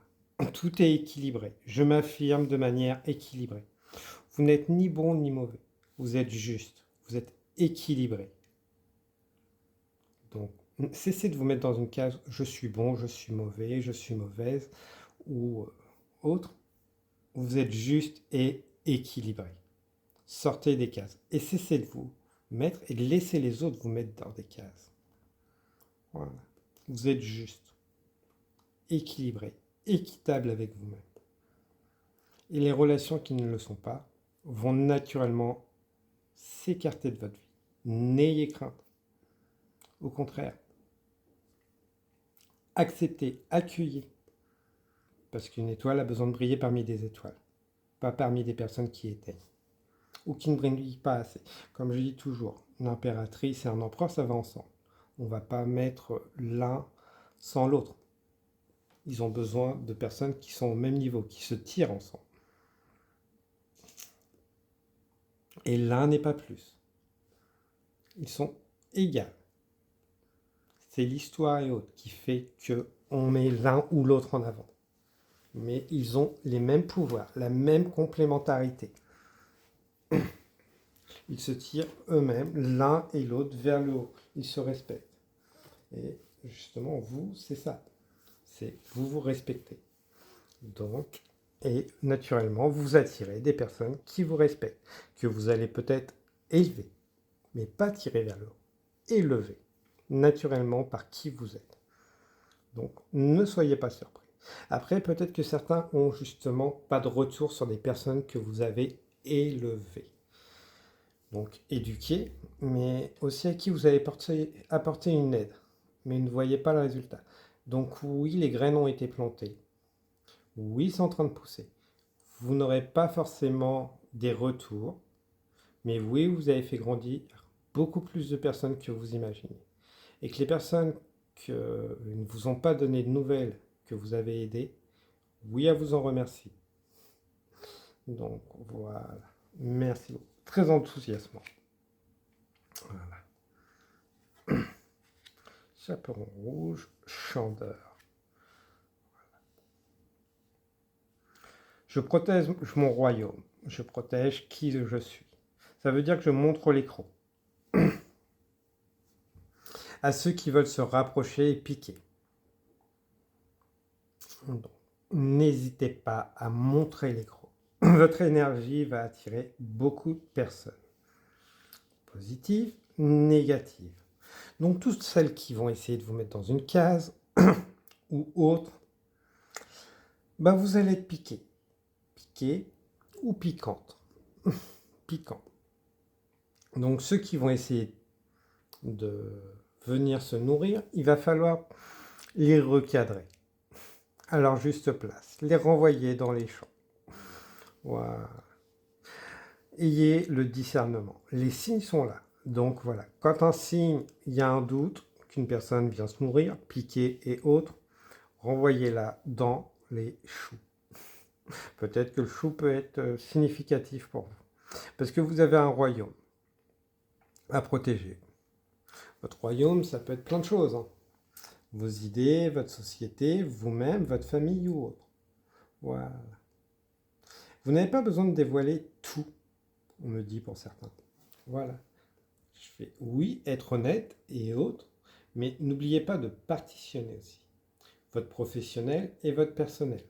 Tout est équilibré. Je m'affirme de manière équilibrée. Vous n'êtes ni bon ni mauvais. Vous êtes juste. Vous êtes équilibré. Donc, cessez de vous mettre dans une case je suis bon, je suis mauvais, je suis mauvaise ou autre. Vous êtes juste et équilibré. Sortez des cases et cessez de vous mettre et de laisser les autres vous mettre dans des cases. Voilà. Vous êtes juste, équilibré, équitable avec vous-même. Et les relations qui ne le sont pas vont naturellement s'écarter de votre vie. N'ayez crainte. Au contraire, acceptez, accueillez. Parce qu'une étoile a besoin de briller parmi des étoiles, pas parmi des personnes qui éteignent ou qui ne brillent pas assez. Comme je dis toujours, une impératrice et un empereur, ça va ensemble. On ne va pas mettre l'un sans l'autre. Ils ont besoin de personnes qui sont au même niveau, qui se tirent ensemble. Et l'un n'est pas plus. Ils sont égaux. C'est l'histoire et autres qui fait qu'on met l'un ou l'autre en avant. Mais ils ont les mêmes pouvoirs, la même complémentarité. Ils se tirent eux-mêmes, l'un et l'autre, vers le haut. Ils se respectent. Et justement, vous, c'est ça. C'est vous vous respectez. Donc, et naturellement, vous attirez des personnes qui vous respectent, que vous allez peut-être élever, mais pas tirer vers le haut. Élever, naturellement, par qui vous êtes. Donc, ne soyez pas surpris. Après, peut-être que certains ont justement pas de retour sur des personnes que vous avez élevées. Donc, éduquées, mais aussi à qui vous avez apporté une aide, mais ne voyez pas le résultat. Donc, oui, les graines ont été plantées. Oui, c'est en train de pousser. Vous n'aurez pas forcément des retours, mais oui, vous avez fait grandir beaucoup plus de personnes que vous imaginez. Et que les personnes qui ne vous ont pas donné de nouvelles que vous avez aidées, oui, à vous en remercier. Donc voilà, merci beaucoup. Très enthousiasmant. Voilà. Chaperon rouge, chandeur. Je protège mon royaume. Je protège qui je suis. Ça veut dire que je montre l'écran à ceux qui veulent se rapprocher et piquer. N'hésitez pas à montrer l'écran. Votre énergie va attirer beaucoup de personnes. Positives, négatives. Donc toutes celles qui vont essayer de vous mettre dans une case ou autre, bah vous allez être piqué. Piqué ou piquante. Piquant. Donc ceux qui vont essayer de venir se nourrir, il va falloir les recadrer à leur juste place, les renvoyer dans les champs. Voilà. Ayez le discernement. Les signes sont là. Donc voilà, quand un signe, il y a un doute qu'une personne vient se nourrir, piquer et autres, renvoyez-la dans les choux. Peut-être que le chou peut être significatif pour vous. Parce que vous avez un royaume à protéger. Votre royaume, ça peut être plein de choses. Vos idées, votre société, vous-même, votre famille ou autre. Voilà. Vous n'avez pas besoin de dévoiler tout, on me dit pour certains. Voilà. Je fais oui, être honnête et autres, mais n'oubliez pas de partitionner aussi. Votre professionnel et votre personnel.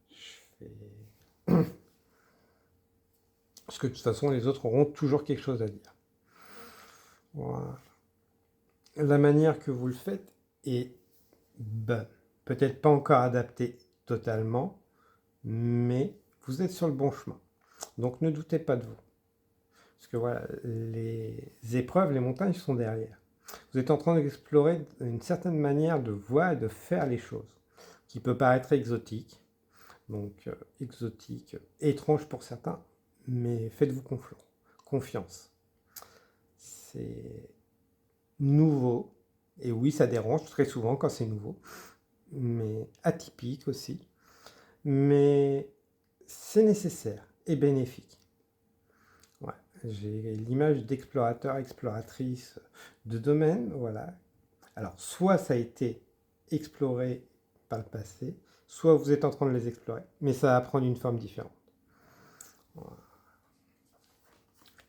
Je fais... Parce que de toute façon, les autres auront toujours quelque chose à dire. Voilà. la manière que vous le faites est bonne. Peut-être pas encore adaptée totalement, mais vous êtes sur le bon chemin. Donc ne doutez pas de vous. Parce que voilà, les épreuves, les montagnes sont derrière. Vous êtes en train d'explorer une certaine manière de voir et de faire les choses, qui peut paraître exotique, donc exotique, étrange pour certains, mais faites-vous confiance. C'est nouveau, et oui, ça dérange très souvent quand c'est nouveau, mais atypique aussi, mais c'est nécessaire et bénéfique. Ouais, j'ai l'image d'explorateur, exploratrice de domaine, voilà. Alors, soit ça a été exploré par le passé, soit vous êtes en train de les explorer, mais ça va prendre une forme différente. Voilà.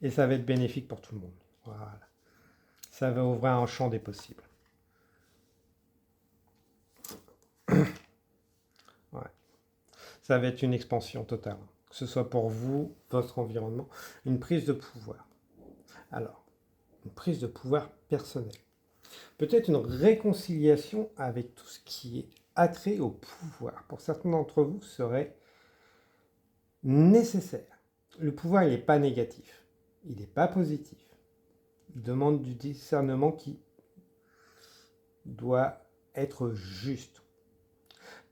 Et ça va être bénéfique pour tout le monde. Voilà. Ça va ouvrir un champ des possibles. Ouais. Ça va être une expansion totale. Que ce soit pour vous, votre environnement, une prise de pouvoir. Alors, une prise de pouvoir personnelle. Peut-être une réconciliation avec tout ce qui est attrait au pouvoir. Pour certains d'entre vous, serait nécessaire. Le pouvoir, il n'est pas négatif. Il n'est pas positif. Il demande du discernement qui doit être juste.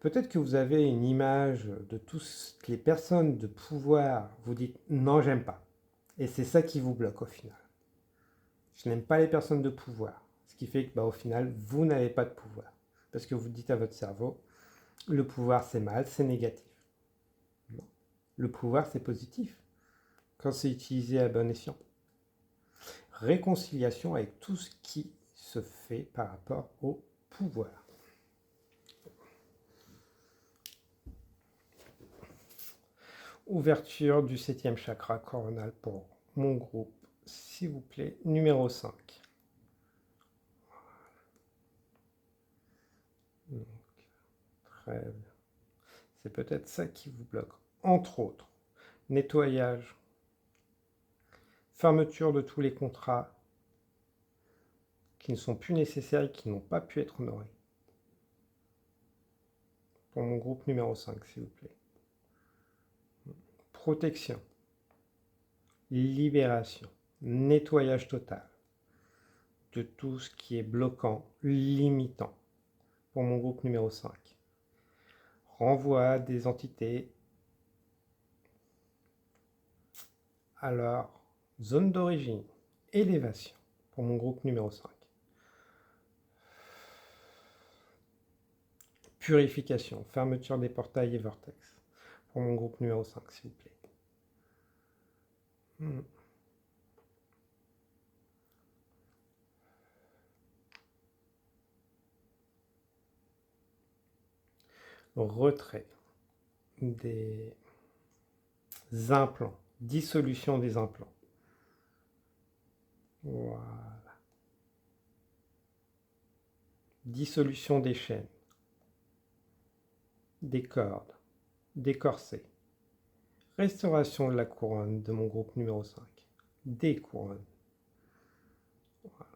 Peut-être que vous avez une image de toutes les personnes de pouvoir. Vous dites non, j'aime pas. Et c'est ça qui vous bloque au final. Je n'aime pas les personnes de pouvoir. Ce qui fait que au final, vous n'avez pas de pouvoir. Parce que vous dites à votre cerveau, le pouvoir c'est mal, c'est négatif. Non. Le pouvoir c'est positif. Quand c'est utilisé à bon escient. Réconciliation avec tout ce qui se fait par rapport au pouvoir. Ouverture du 7e chakra coronal pour mon groupe, s'il vous plaît, numéro 5. Donc, très bien. C'est peut-être ça qui vous bloque. Entre autres, nettoyage, fermeture de tous les contrats qui ne sont plus nécessaires et qui n'ont pas pu être honorés. Pour mon groupe numéro 5, s'il vous plaît. Protection, libération, nettoyage total de tout ce qui est bloquant, limitant. Pour mon groupe numéro 5. Renvoi des entités à leur zone d'origine. Élévation pour mon groupe numéro 5. Purification, fermeture des portails et vortex pour mon groupe numéro 5, s'il vous plaît. Retrait des implants, dissolution des implants. Voilà. Dissolution des chaînes, des cordes, des corsets. Restauration de la couronne de mon groupe numéro 5. Des couronnes. Voilà.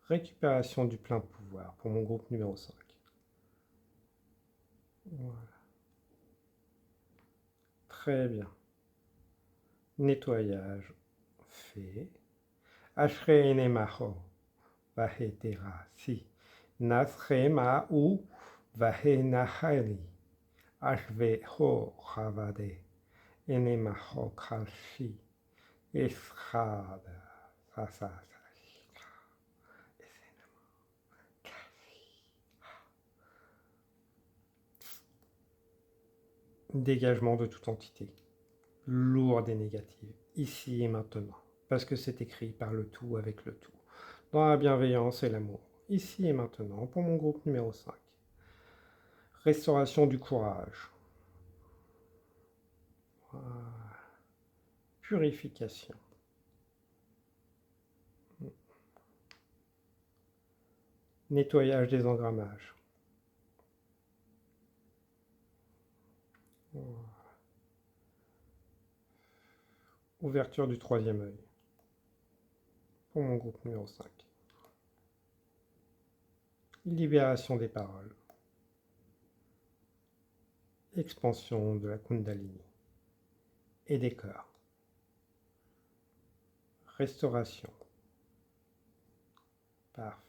Récupération du plein pouvoir pour mon groupe numéro 5. Voilà. Très bien. Nettoyage fait. Ashre maho vahetera si. Nasre ma ou vahenahari. Ashve ho chavade. Enemaho kalshi. Eschada. Sasa. Dégagement de toute entité, lourde et négative, ici et maintenant, parce que c'est écrit par le tout avec le tout, dans la bienveillance et l'amour, ici et maintenant, pour mon groupe numéro 5. Restauration du courage. Purification. Nettoyage des engrammages. Ouverture du troisième œil pour mon groupe numéro 5. libération des paroles, expansion de la Kundalini et des corps, restauration. Parfait.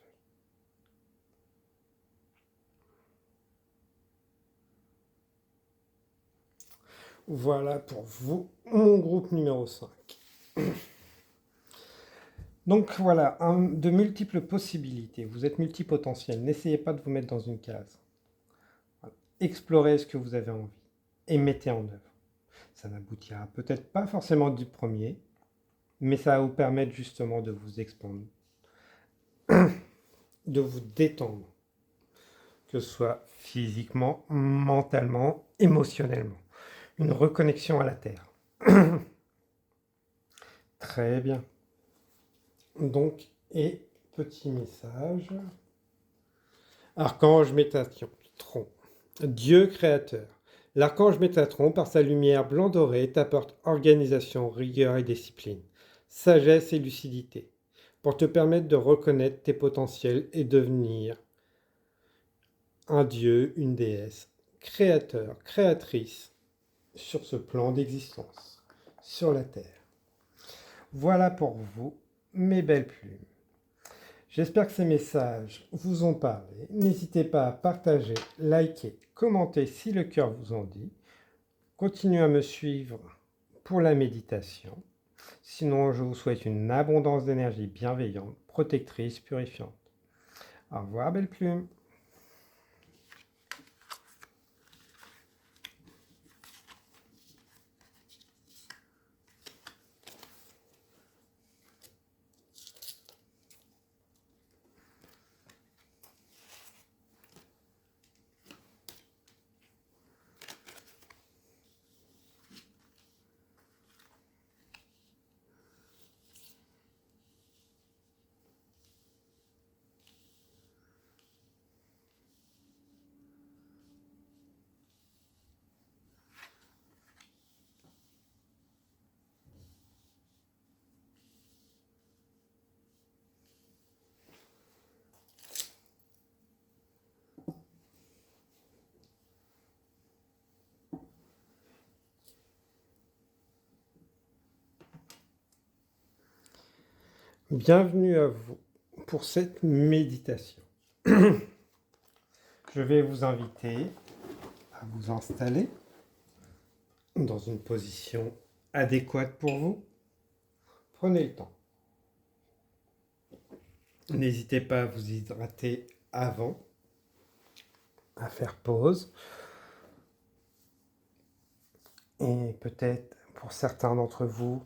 Voilà pour vous, mon groupe numéro 5. Donc voilà, de multiples possibilités. Vous êtes multipotentiel. N'essayez pas de vous mettre dans une case. Voilà. Explorez ce que vous avez envie et mettez en œuvre. Ça n'aboutira peut-être pas forcément du premier, mais ça va vous permettre justement de vous expandre, de vous détendre, que ce soit physiquement, mentalement, émotionnellement. Une reconnexion à la Terre. Très bien. Donc, et petit message. Archange Métatron, Dieu créateur. L'archange Métatron, par sa lumière blanc-doré, t'apporte organisation, rigueur et discipline, sagesse et lucidité, pour te permettre de reconnaître tes potentiels et devenir un dieu, une déesse, créateur, créatrice, sur ce plan d'existence, sur la Terre. Voilà pour vous, mes belles plumes. J'espère que ces messages vous ont parlé. N'hésitez pas à partager, liker, commenter si le cœur vous en dit. Continuez à me suivre pour la méditation. Sinon, je vous souhaite une abondance d'énergie bienveillante, protectrice, purifiante. Au revoir, belle plume. Bienvenue à vous pour cette méditation. Je vais vous inviter à vous installer dans une position adéquate pour vous. Prenez le temps. N'hésitez pas à vous hydrater avant, à faire pause. Et peut-être, pour certains d'entre vous,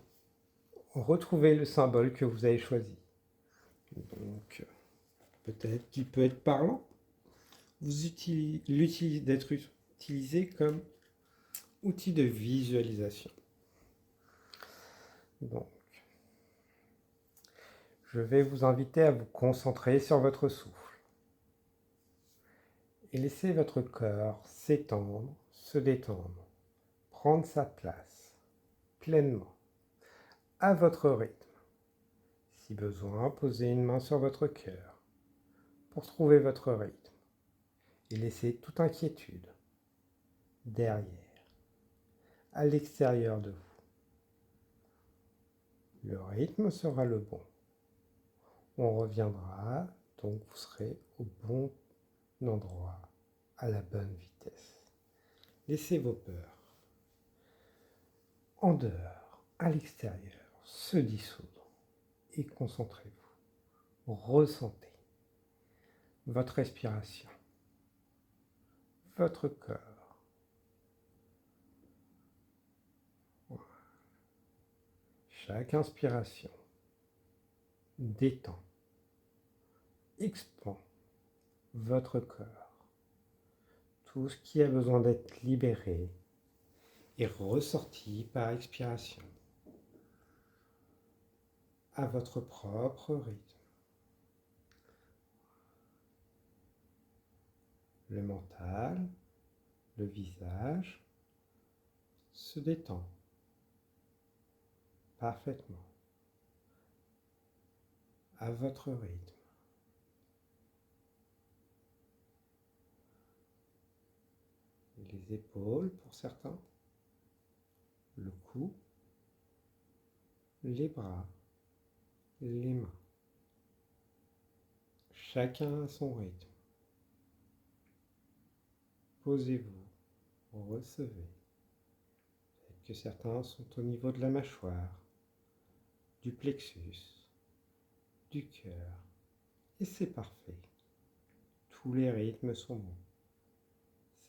retrouver le symbole que vous avez choisi. Donc, peut-être qu'il peut être parlant. D'être utilisé comme outil de visualisation. Donc, je vais vous inviter à vous concentrer sur votre souffle et laisser votre corps s'étendre, se détendre, prendre sa place pleinement, à votre rythme. Si besoin, posez une main sur votre cœur pour trouver votre rythme et laisser toute inquiétude derrière, à l'extérieur de vous. Le rythme sera le bon. On reviendra, donc vous serez au bon endroit, à la bonne vitesse. Laissez vos peurs en dehors, à l'extérieur, se dissoudre et concentrez-vous. Ressentez votre respiration, votre corps. Chaque inspiration détend, expand votre corps. Tout ce qui a besoin d'être libéré est ressorti par expiration à votre propre rythme. Le mental, le visage se détend parfaitement à votre rythme. les épaules pour certains, le cou, les bras, les mains. Chacun à son rythme. Posez-vous, recevez. Peut-être que certains sont au niveau de la mâchoire, du plexus, du cœur, et c'est parfait. Tous les rythmes sont bons.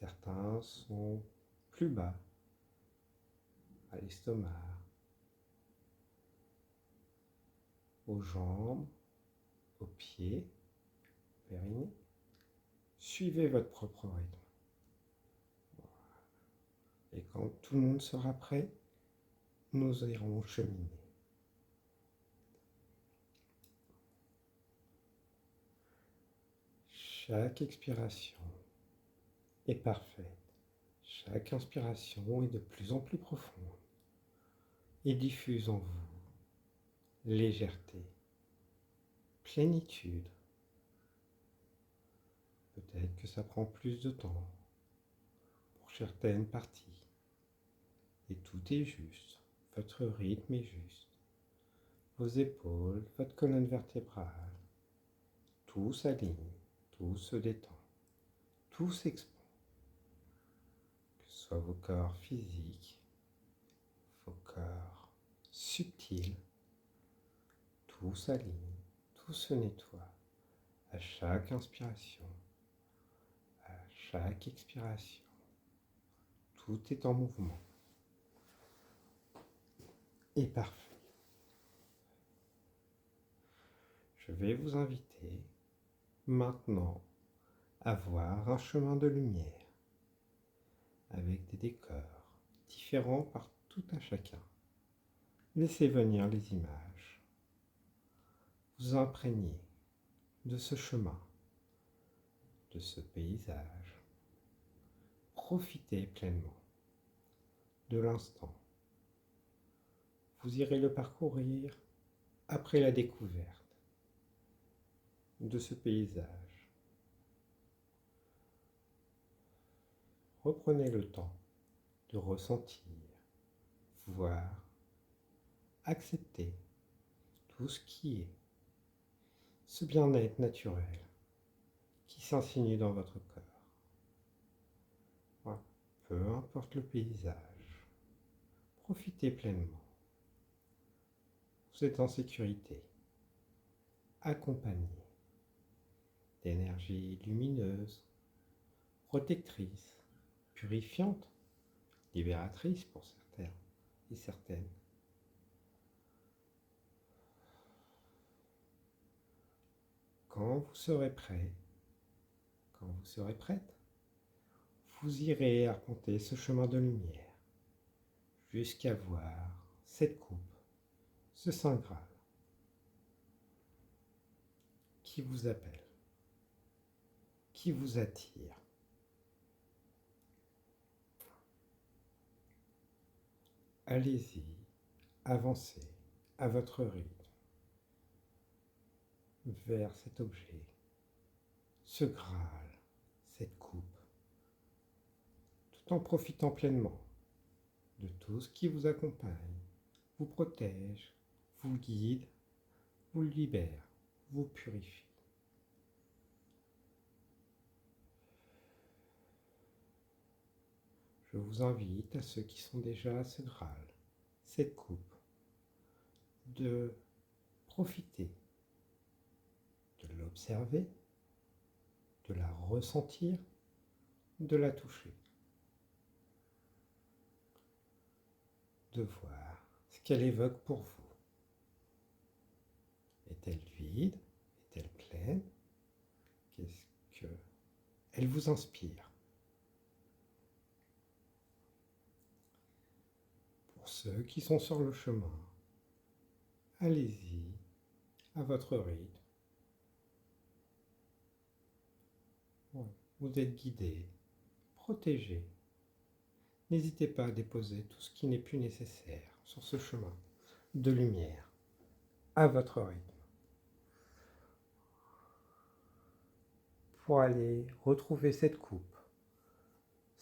Certains sont plus bas, à l'estomac, aux jambes, aux pieds, périnée. Suivez votre propre rythme. Et quand tout le monde sera prêt, nous irons cheminer. Chaque expiration est parfaite. Chaque inspiration est de plus en plus profonde et diffuse en vous légèreté, plénitude. Peut-être que ça prend plus de temps pour certaines parties. Et tout est juste. Votre rythme est juste. Vos épaules, votre colonne vertébrale, tout s'aligne, tout se détend, tout s'expand. Que ce soit vos corps physiques, vos corps subtils, tout s'aligne, tout se nettoie. À chaque inspiration, à chaque expiration, tout est en mouvement. Et parfait. Je vais vous inviter maintenant à voir un chemin de lumière avec des décors différents par tout un chacun. Laissez venir les images. Vous imprégnez de ce chemin, de ce paysage. Profitez pleinement de l'instant. Vous irez le parcourir après la découverte de ce paysage. Reprenez le temps de ressentir, voir, accepter tout ce qui est, ce bien-être naturel qui s'insinue dans votre corps. Voilà. Peu importe le paysage, profitez pleinement. Vous êtes en sécurité, accompagné d'énergie lumineuse, protectrice, purifiante, libératrice pour certains et certaines. Quand vous serez prêt, quand vous serez prête, vous irez arpenter ce chemin de lumière jusqu'à voir cette coupe, ce Saint Graal qui vous appelle, qui vous attire. Allez-y, avancez à votre rythme vers cet objet, ce Graal, cette coupe, tout en profitant pleinement de tout ce qui vous accompagne, vous protège, vous guide, vous libère, vous purifie. Je vous invite à ceux qui sont déjà à ce Graal, cette coupe, de profiter, de l'observer, de la ressentir, de la toucher, de voir ce qu'elle évoque pour vous. Est-elle vide? Est-elle pleine? Qu'est-ce qu'elle vous inspire? Pour ceux qui sont sur le chemin, allez-y à votre rythme. Vous êtes guidé, protégé. N'hésitez pas à déposer tout ce qui n'est plus nécessaire sur ce chemin de lumière, à votre rythme, pour aller retrouver cette coupe,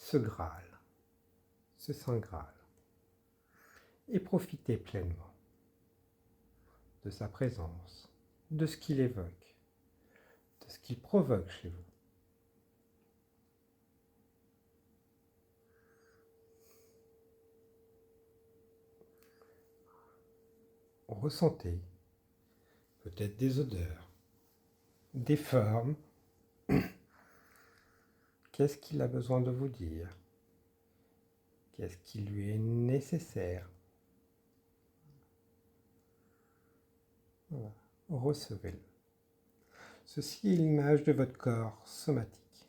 ce Graal, ce Saint Graal, et profitez pleinement de sa présence, de ce qu'il évoque, de ce qu'il provoque chez vous. Ressentez peut-être des odeurs, des formes. Qu'est-ce qu'il a besoin de vous dire? Qu'est-ce qui lui est nécessaire? Voilà. Recevez-le. Ceci est l'image de votre corps somatique.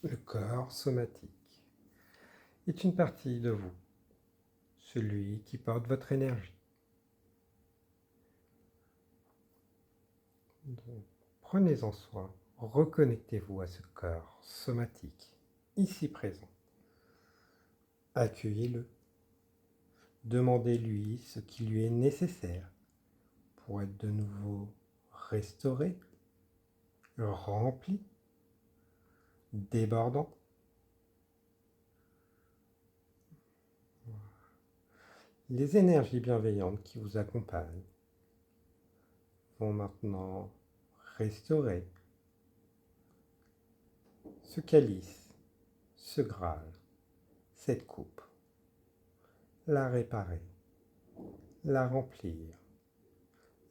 Le corps somatique est une partie de vous, celui qui porte votre énergie. Donc, prenez-en soin, reconnectez-vous à ce corps somatique, ici présent. Accueillez-le. Demandez-lui ce qui lui est nécessaire pour être de nouveau restauré, rempli, débordant. Les énergies bienveillantes qui vous accompagnent vont maintenant restaurer ce calice, ce Graal, cette coupe, la réparer, la remplir,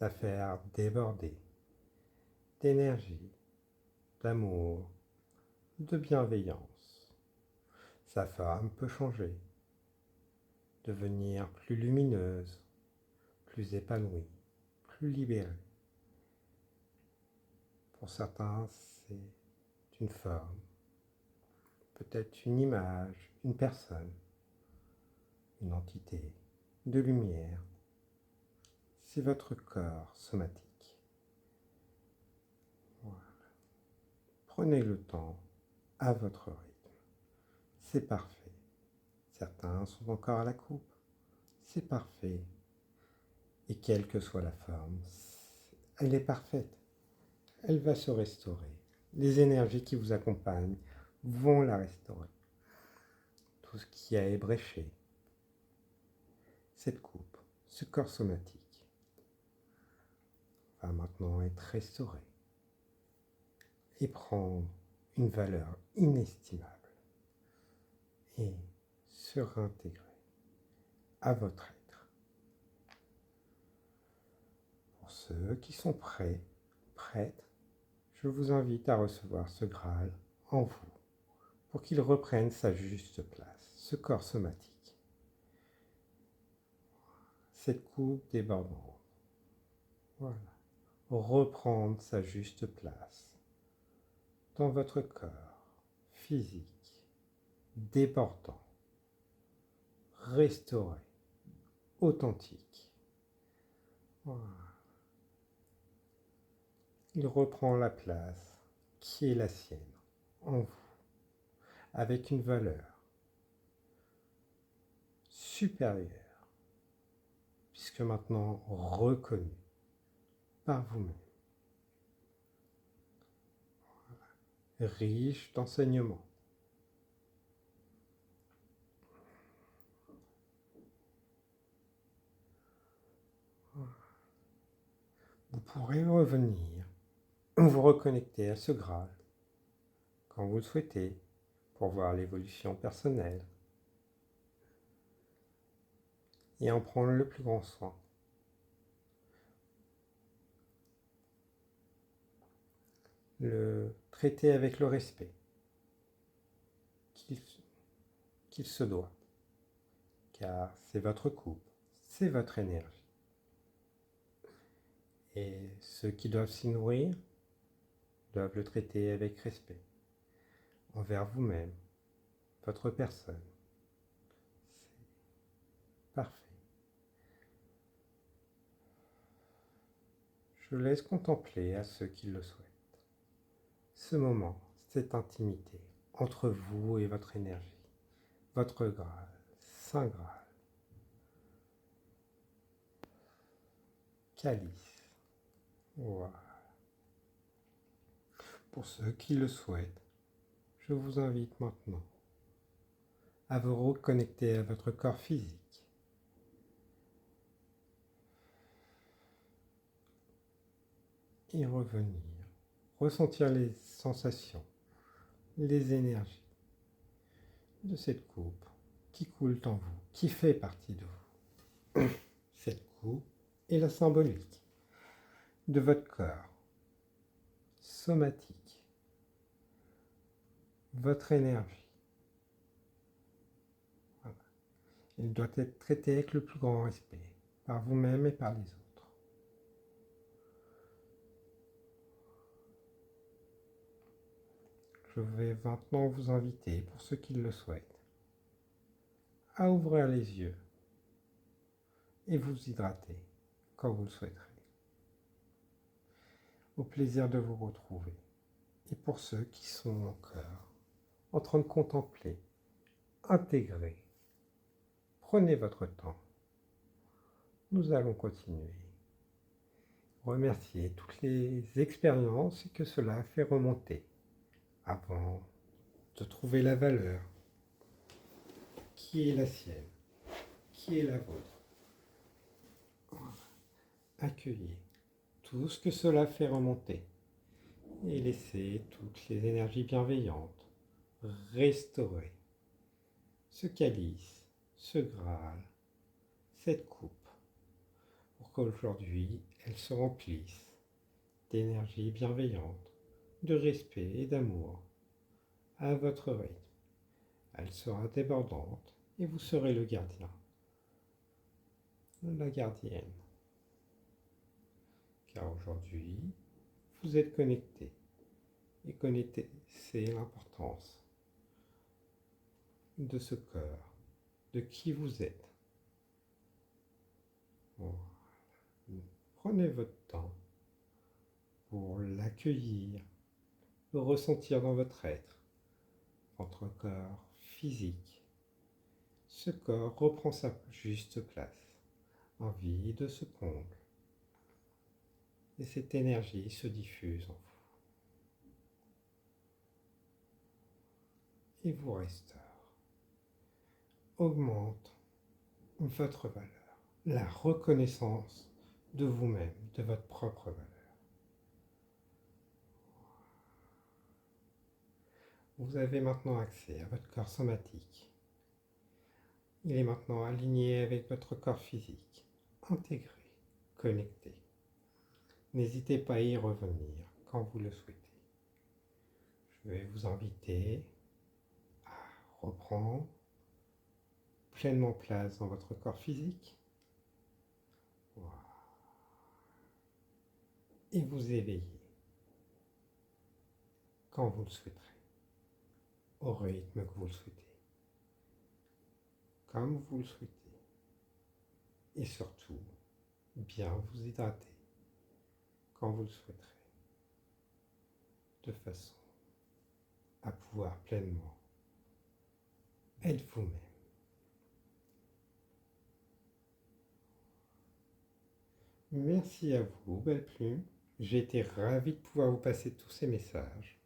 la faire déborder d'énergie, d'amour, de bienveillance. Sa forme peut changer, devenir plus lumineuse, plus épanouie, plus libérée. Pour certains, c'est une forme, peut-être une image, une personne, une entité de lumière. C'est votre corps somatique. Voilà. Prenez le temps à votre rythme. C'est parfait. Certains sont encore à la coupe. C'est parfait. Et quelle que soit la forme, elle est parfaite. Elle va se restaurer. Les énergies qui vous accompagnent vont la restaurer. Tout ce qui a ébréché, cette coupe, ce corps somatique, va maintenant être restauré et prendre une valeur inestimable et se réintégrer à votre être. Pour ceux qui sont prêts, prêtes, je vous invite à recevoir ce Graal en vous pour qu'il reprenne sa juste place, ce corps somatique, cette coupe débordante. Voilà. Reprendre sa juste place dans votre corps physique, débordant, restauré, authentique. Voilà. Il reprend la place qui est la sienne en vous, avec une valeur supérieure, puisque maintenant reconnue par vous-même, riche d'enseignements. Vous pourrez revenir, vous reconnecter à ce Graal quand vous le souhaitez pour voir l'évolution personnelle et en prendre le plus grand soin. Le traiter avec le respect qu'il se doit, car c'est votre coupe, c'est votre énergie. Et ceux qui doivent s'y nourrir doivent le traiter avec respect, envers vous-même, votre personne. C'est parfait. Je laisse contempler à ceux qui le souhaitent ce moment, cette intimité entre vous et votre énergie, votre Graal, Saint Graal, calice. Voilà. Pour ceux qui le souhaitent, je vous invite maintenant à vous reconnecter à votre corps physique. Y revenir, ressentir les sensations, les énergies de cette coupe qui coule en vous, qui fait partie de vous. Cette coupe est la symbolique de votre corps somatique, votre énergie. Voilà. Il doit être traité avec le plus grand respect, par vous-même et par les autres. Je vais maintenant vous inviter, pour ceux qui le souhaitent, à ouvrir les yeux et vous hydrater quand vous le souhaiterez. Au plaisir de vous retrouver. Et pour ceux qui sont encore en train de contempler, intégrer, prenez votre temps. Nous allons continuer. Remercier toutes les expériences que cela a fait remonter avant de trouver la valeur qui est la sienne, qui est la vôtre. Accueillez tout ce que cela fait remonter et laissez toutes les énergies bienveillantes restaurer ce calice, ce Graal, cette coupe, pour qu'aujourd'hui elle se remplisse d'énergie bienveillante, de respect et d'amour à votre rythme. Elle sera débordante et vous serez le gardien, la gardienne. Car aujourd'hui, vous êtes connecté. Et connecté, c'est l'importance de ce corps, de qui vous êtes. Voilà. Prenez votre temps pour l'accueillir, le ressentir dans votre être, votre corps physique. Ce corps reprend sa juste place, un vide se comble, et cette énergie se diffuse en vous et vous restaure, augmente votre valeur, la reconnaissance de vous-même, de votre propre valeur. Vous avez maintenant accès à votre corps somatique. Il est maintenant aligné avec votre corps physique, intégré, connecté. N'hésitez pas à y revenir quand vous le souhaitez. Je vais vous inviter à reprendre pleinement place dans votre corps physique. Voilà. Et vous éveiller quand vous le souhaiterez, au rythme que vous le souhaitez, comme vous le souhaitez. Et surtout, bien vous hydrater quand vous le souhaiterez, de façon à pouvoir pleinement être vous-même. Merci à vous, belle plume. J'ai été ravi de pouvoir vous passer tous ces messages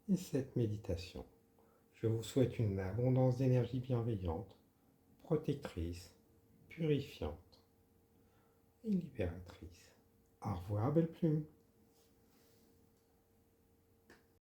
et cette méditation. Je vous souhaite une abondance d'énergie bienveillante, protectrice, purifiante et libératrice. Au revoir, belle plume.